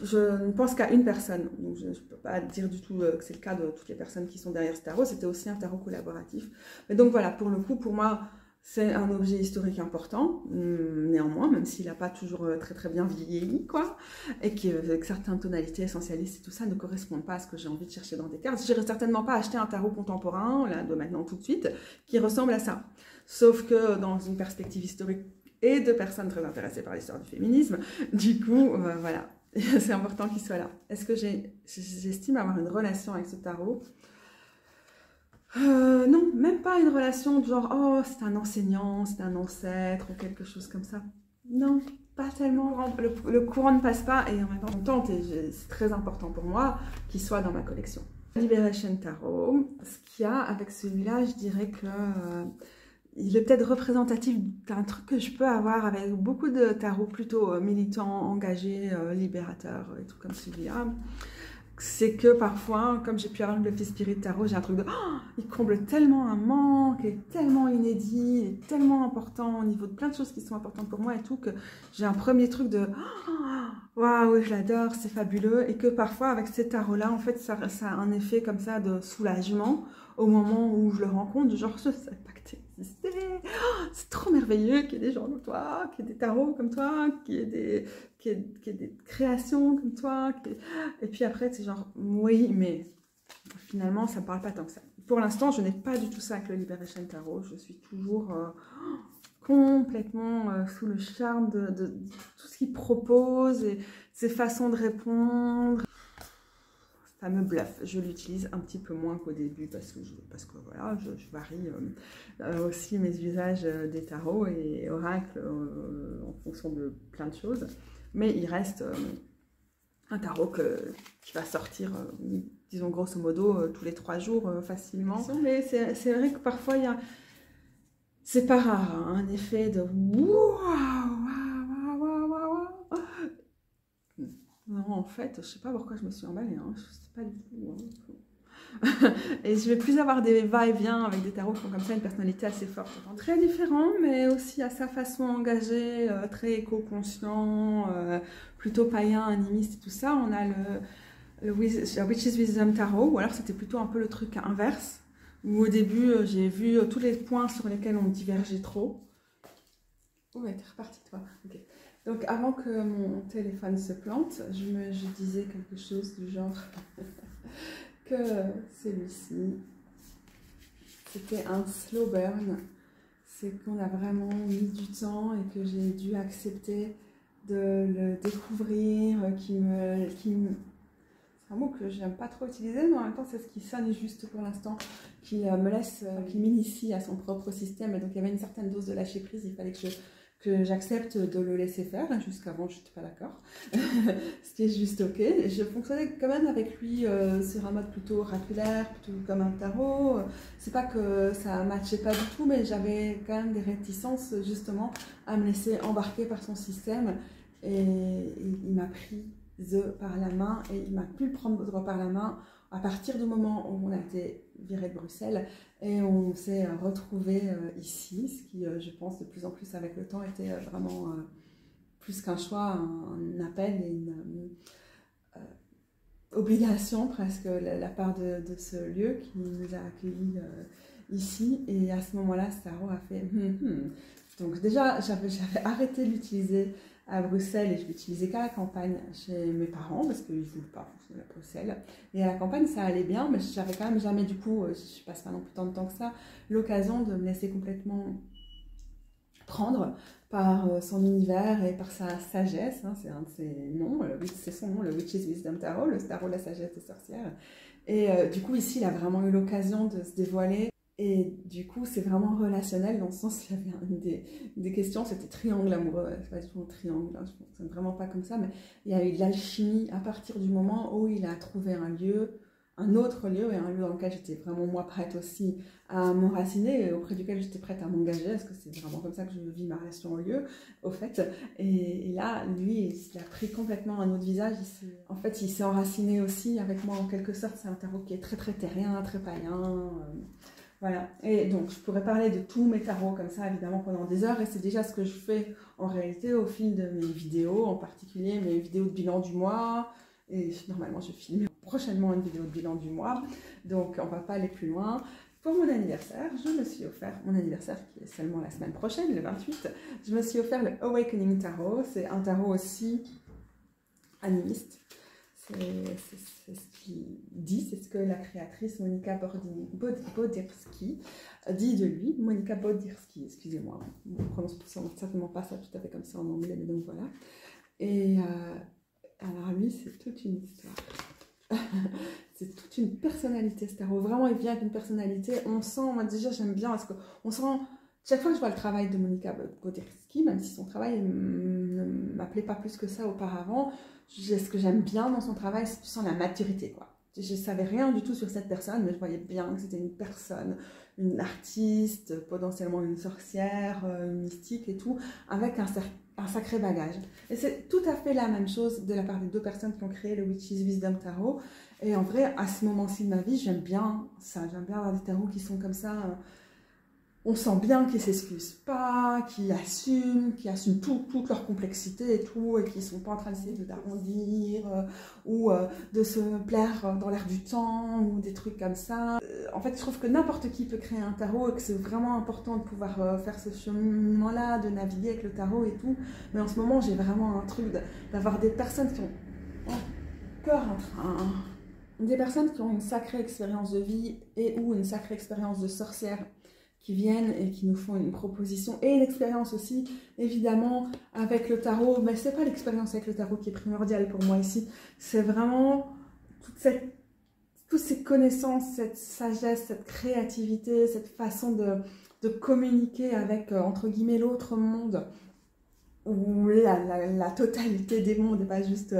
Je ne pense qu'à une personne, donc je ne peux pas dire du tout que c'est le cas de toutes les personnes qui sont derrière ce tarot, c'était aussi un tarot collaboratif. Mais donc voilà, pour le coup, pour moi, c'est un objet historique important, néanmoins, même s'il n'a pas toujours très très bien vieilli, quoi, et qu'avec certaines tonalités essentialistes et tout ça ne correspondent pas à ce que j'ai envie de chercher dans des cartes. Je n'irai certainement pas acheter un tarot contemporain, là, de maintenant tout de suite, qui ressemble à ça. Sauf que dans une perspective historique et de personnes très intéressées par l'histoire du féminisme, du coup, voilà, c'est important qu'il soit là. Est-ce que j'estime avoir une relation avec ce tarot ? Non, même pas une relation de genre, oh, c'est un enseignant, c'est un ancêtre ou quelque chose comme ça. Non, pas tellement. Le courant ne passe pas et en même temps, on tente et c'est très important pour moi qu'il soit dans ma collection. Liberation Tarot, ce qu'il y a avec celui-là, je dirais que il est peut-être représentatif d'un truc que je peux avoir avec beaucoup de tarots plutôt militants, engagés, libérateurs et tout comme celui-là. C'est que parfois, comme j'ai pu avoir le Lucky Spirit Tarot, j'ai un truc de oh, il comble tellement un manque, il est tellement inédit, il est tellement important au niveau de plein de choses qui sont importantes pour moi et tout, que j'ai un premier truc de waouh, je l'adore, c'est fabuleux. Et que parfois, avec ces tarots-là, en fait, ça a un effet comme ça de soulagement au moment où je le rencontre, genre je savais pas que tu existais, c'est trop merveilleux qu'il y ait des gens comme toi, qu'il y ait des tarots comme toi, qu'il y ait des créations comme toi. Et puis après, c'est genre, oui, mais finalement, ça ne parle pas tant que ça. Pour l'instant, je n'ai pas du tout ça avec le Liberation Tarot. Je suis toujours complètement sous le charme de tout ce qu'il propose et ses façons de répondre. Ça me bluffe. Je l'utilise un petit peu moins qu'au début parce que voilà, je varie aussi mes usages des tarots et oracles en fonction de plein de choses. Mais il reste un tarot qui va sortir, disons grosso modo, tous les 3 jours facilement. Mais c'est vrai que parfois, c'est pas rare, hein, un effet de non, en fait, je sais pas pourquoi je me suis emballée, hein, je sais pas du tout. Hein. Et je vais plus avoir des va-et-vient avec des tarots qui ont comme ça une personnalité assez forte. Très différent, mais aussi à sa façon engagée, très éco-conscient, plutôt païen, animiste et tout ça. On a le Witch's Wisdom Tarot, ou alors c'était plutôt un peu le truc inverse, où au début j'ai vu tous les points sur lesquels on divergeait trop. Oh, ouais, t'es reparti toi. Ok. Donc avant que mon téléphone se plante, je disais quelque chose du genre que celui-ci, c'était un slow burn. C'est qu'on a vraiment mis du temps et que j'ai dû accepter de le découvrir, c'est un mot que j'aime pas trop utiliser, mais en même temps c'est ce qui sonne juste pour l'instant, qui m'initie à son propre système. Et donc il y avait une certaine dose de lâcher prise, il fallait que j'accepte de le laisser faire. Jusqu'avant, je n'étais pas d'accord. Ce qui est juste ok. Je fonctionnais quand même avec lui sur un mode plutôt oraculaire, plutôt comme un tarot. C'est pas que ça ne matchait pas du tout, mais j'avais quand même des réticences justement à me laisser embarquer par son système. Et il m'a pris par la main et il m'a pu le prendre par la main à partir du moment où on a été viré de Bruxelles et on s'est retrouvé ici, ce qui, je pense, de plus en plus avec le temps était vraiment plus qu'un choix, un appel et une obligation presque la part de ce lieu qui nous a accueillis ici. Et à ce moment-là, Starro a fait donc déjà, j'avais arrêté de l'utiliser à Bruxelles et je l'utilisais qu'à la campagne chez mes parents parce qu'ils ne voulaient pas fonctionner à Bruxelles. Et à la campagne, ça allait bien, mais j'avais quand même jamais, du coup, je passe pas non plus tant de temps que ça, l'occasion de me laisser complètement prendre par son univers et par sa sagesse. Hein, c'est un de ses noms, c'est son nom, le Witch's Wisdom Tarot, le tarot de la sagesse des sorcières. Et du coup, ici, il a vraiment eu l'occasion de se dévoiler. Et du coup, c'est vraiment relationnel dans le sens qu'il y avait une des questions, c'était triangle amoureux. C'est pas du tout un triangle, hein, je ne fonctionne vraiment pas comme ça, mais il y a eu de l'alchimie à partir du moment où il a trouvé un lieu, un autre lieu, et un lieu dans lequel j'étais vraiment moi prête aussi à m'enraciner, et auprès duquel j'étais prête à m'engager, parce que c'est vraiment comme ça que je vis ma relation au lieu, au fait. Et là, lui, il a pris complètement un autre visage. En fait, il s'est enraciné aussi avec moi en quelque sorte. C'est un tarot qui est très très terrien, très païen. Voilà, et donc je pourrais parler de tous mes tarots comme ça évidemment pendant des heures, et c'est déjà ce que je fais en réalité au fil de mes vidéos, en particulier mes vidéos de bilan du mois, et normalement je filme prochainement une vidéo de bilan du mois, donc on va pas aller plus loin. Pour mon anniversaire, je me suis offert, mon anniversaire qui est seulement la semaine prochaine, le 28, je me suis offert le Awakening Tarot. C'est un tarot aussi animiste. C'est ce qu'il dit, c'est ce que la créatrice Monika Bodirski dit de lui. Monika Bodirski, excusez-moi, on ne prononce certainement pas ça tout à fait comme ça en anglais, mais donc voilà. Et alors lui, c'est toute une histoire. C'est toute une personnalité, ce tarot. Vraiment, il vient avec une personnalité. On sent, moi déjà, j'aime bien, parce qu'on sent... Chaque fois que je vois le travail de Monika Bodirski, même si son travail ne m'appelait pas plus que ça auparavant, ce que j'aime bien dans son travail, c'est que tu sens la maturité, quoi. Je ne savais rien du tout sur cette personne, mais je voyais bien que c'était une personne, une artiste, potentiellement une sorcière, une mystique et tout, avec un sacré bagage. Et c'est tout à fait la même chose de la part des deux personnes qui ont créé le Witch's Wisdom Tarot. Et en vrai, à ce moment-ci de ma vie, j'aime bien ça. J'aime bien avoir des tarots qui sont comme ça... On sent bien qu'ils ne s'excusent pas, qu'ils assument toute leur complexité et tout, et qu'ils ne sont pas en train d'essayer d'arrondir ou de se plaire dans l'air du temps ou des trucs comme ça. En fait, je trouve que n'importe qui peut créer un tarot et que c'est vraiment important de pouvoir faire ce cheminement-là, de naviguer avec le tarot et tout. Mais en ce moment, j'ai vraiment un truc d'avoir des personnes qui ont encore des personnes qui ont une sacrée expérience de vie et ou une sacrée expérience de sorcière, qui viennent et qui nous font une proposition et une expérience aussi, évidemment, avec le tarot. Mais c'est pas l'expérience avec le tarot qui est primordiale pour moi ici. C'est vraiment toutes ces connaissances, cette sagesse, cette créativité, cette façon de communiquer avec, entre guillemets, l'autre monde, où la totalité des mondes n'est pas juste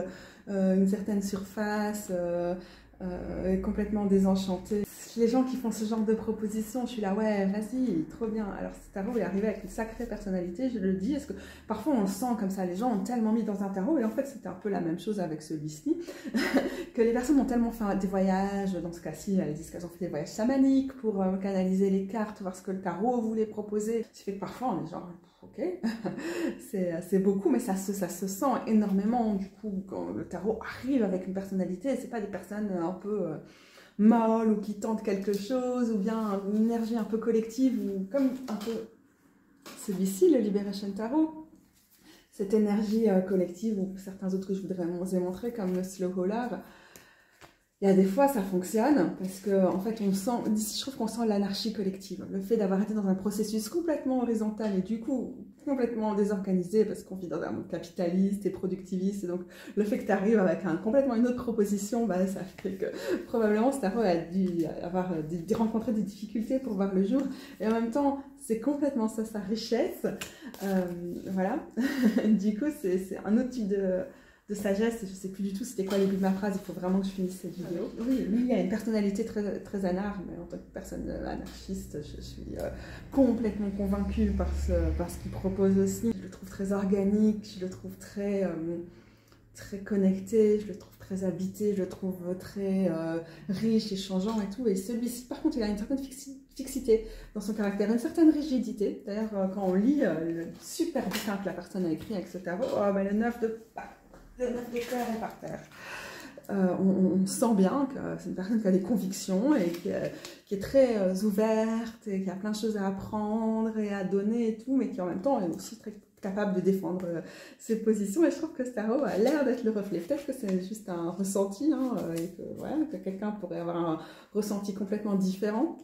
une certaine surface complètement désenchantée. Les gens qui font ce genre de propositions, je suis là, ouais, vas-y, trop bien. Alors, ce tarot est arrivé avec une sacrée personnalité, je le dis, parce que parfois on le sent comme ça, les gens ont tellement mis dans un tarot, et en fait c'était un peu la même chose avec celui-ci, que les personnes ont tellement fait des voyages, dans ce cas-ci, elles disent qu'elles ont fait des voyages chamaniques pour canaliser les cartes, voir ce que le tarot voulait proposer. Ce qui fait que parfois on est genre, ok, c'est beaucoup, mais ça se sent énormément, du coup, quand le tarot arrive avec une personnalité, c'est pas des personnes un peu... molles ou qui tentent quelque chose, ou bien une énergie un peu collective, ou comme un peu celui-ci, le Liberation Tarot, cette énergie collective, ou certains autres que je voudrais vous montrer, comme le Slow Roller. Il y a des fois ça fonctionne, parce qu'en fait on sent, je trouve qu'on sent l'anarchie collective, le fait d'avoir été dans un processus complètement horizontal et du coup complètement désorganisé, parce qu'on vit dans un monde capitaliste et productiviste, et donc le fait que tu arrives avec complètement une autre proposition, bah, ça fait que probablement ce tarot a dû rencontrer des difficultés pour voir le jour, et en même temps c'est complètement ça, sa richesse, voilà. Du coup c'est un autre type de sagesse, je ne sais plus du tout c'était quoi le début de ma phrase, il faut vraiment que je finisse cette vidéo. Oui, lui, il a une personnalité très, très anarche, mais en tant que personne anarchiste, je suis complètement convaincue par ce qu'il propose aussi. Je le trouve très organique, je le trouve très connecté, je le trouve très habité, je le trouve très riche et changeant et tout. Et celui-ci, par contre, il a une certaine fixité dans son caractère, une certaine rigidité. D'ailleurs, quand on lit le super bouquin que la personne a écrit avec ce tarot, oh, ben, le 9 de cœur est par terre. On sent bien que c'est une personne qui a des convictions et qui est très ouverte et qui a plein de choses à apprendre et à donner et tout, mais qui en même temps est aussi très capable de défendre ses positions, et je trouve que ce tarot a l'air d'être le reflet. Peut-être que c'est juste un ressenti, hein, et que, voilà, que quelqu'un pourrait avoir un ressenti complètement différent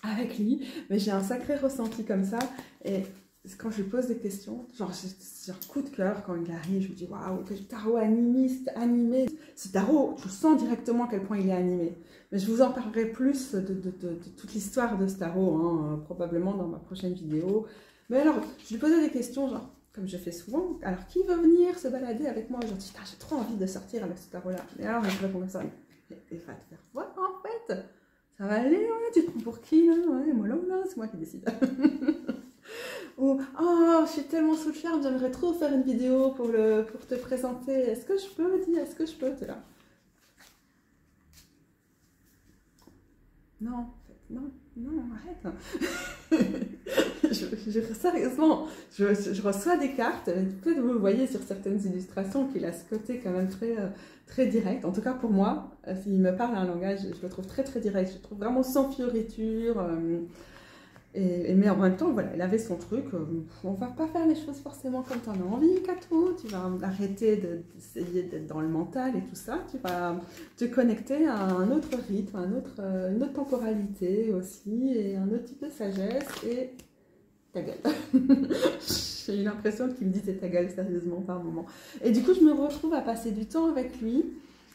avec lui, mais j'ai un sacré ressenti comme ça, et quand je lui pose des questions, genre j'ai un coup de cœur quand il arrive, je me dis waouh, quel tarot animiste, animé. Ce tarot, je sens directement à quel point il est animé. Mais je vous en parlerai plus de toute l'histoire de ce tarot, hein, probablement dans ma prochaine vidéo. Mais alors, je lui posais des questions, genre, comme je fais souvent, alors qui veut venir se balader avec moi? Je dis, j'ai trop envie de sortir avec ce tarot-là. Et alors, je réponds comme ça, mais va te faire voir en fait. Ça va aller, ouais, tu te prends pour qui là? Ouais, moi là, c'est moi qui décide. Ou oh, je suis tellement sous le charme, j'aimerais trop faire une vidéo pour te présenter. Est-ce que je peux, dis, est-ce que je peux? T'es là. Non, non, non, arrête. Sérieusement, je reçois des cartes. Peut-être vous le voyez sur certaines illustrations qu'il a ce côté quand même très, très direct. En tout cas pour moi, s'il me parle un langage, je le trouve très très direct. Je le trouve vraiment sans fioriture. Mais en même temps, voilà, il avait son truc. On va pas faire les choses forcément comme tu en as envie, Kato. Tu vas arrêter d'essayer d'être dans le mental et tout ça. Tu vas te connecter à un autre rythme, une autre temporalité aussi, et un autre type de sagesse. Et ta gueule. J'ai eu l'impression qu'il me disait ta gueule sérieusement par moment. Et du coup, je me retrouve à passer du temps avec lui.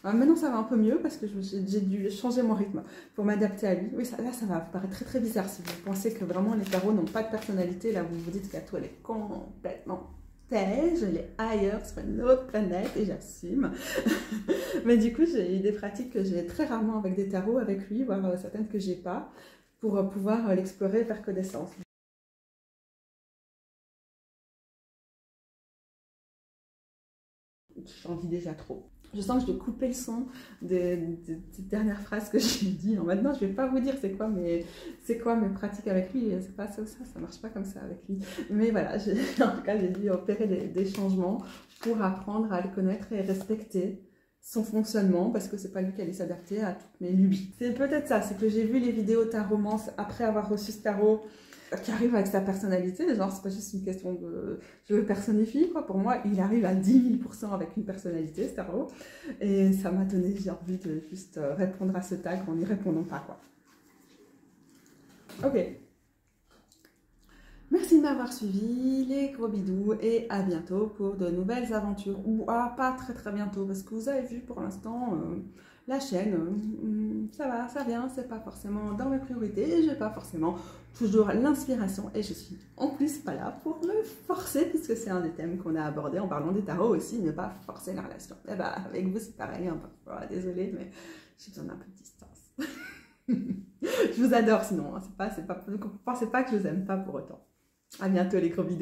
Maintenant, ça va un peu mieux parce que j'ai dû changer mon rythme pour m'adapter à lui. Oui, là, ça va vous paraître très très bizarre si vous pensez que vraiment les tarots n'ont pas de personnalité. Là, vous vous dites qu'Kato, elle est complètement tège, elle est ailleurs sur une autre planète, et j'assume. Mais du coup, j'ai eu des pratiques que j'ai très rarement avec des tarots avec lui, voire certaines que j'ai pas, pour pouvoir l'explorer et faire connaissance. J'en dis déjà trop. Je sens que je vais couper le son des dernières phrases que j'ai dit. Maintenant, je ne vais pas vous dire c'est quoi mes pratiques avec lui. C'est pas ça, ça marche pas comme ça avec lui. Mais voilà, en tout cas, j'ai dû opérer des changements pour apprendre à le connaître et respecter son fonctionnement, parce que c'est pas lui qui allait s'adapter à toutes mes lubies. C'est peut-être ça, c'est que j'ai vu les vidéos taromance après avoir reçu ce tarot, qui arrive avec sa personnalité, genre c'est pas juste une question de je le personnifie, quoi. Pour moi il arrive à 10 000% avec une personnalité, ce tarot, et ça m'a donné, j'ai envie de juste répondre à ce tag en n'y répondant pas, quoi. Ok, merci de m'avoir suivi, les gros bidous, et à bientôt pour de nouvelles aventures, ou pas très très bientôt, parce que vous avez vu pour l'instant la chaîne, ça va, ça vient, c'est pas forcément dans mes priorités, et j'ai pas forcément toujours l'inspiration, et je suis en plus pas là pour me forcer, puisque c'est un des thèmes qu'on a abordé en parlant des tarots aussi, ne pas forcer la relation. Et bah avec vous c'est pareil, hein, parfois, désolée, mais j'ai besoin d'un peu de distance. Je vous adore sinon, hein, pensez pas que je vous aime pas pour autant. À bientôt les gros bidous.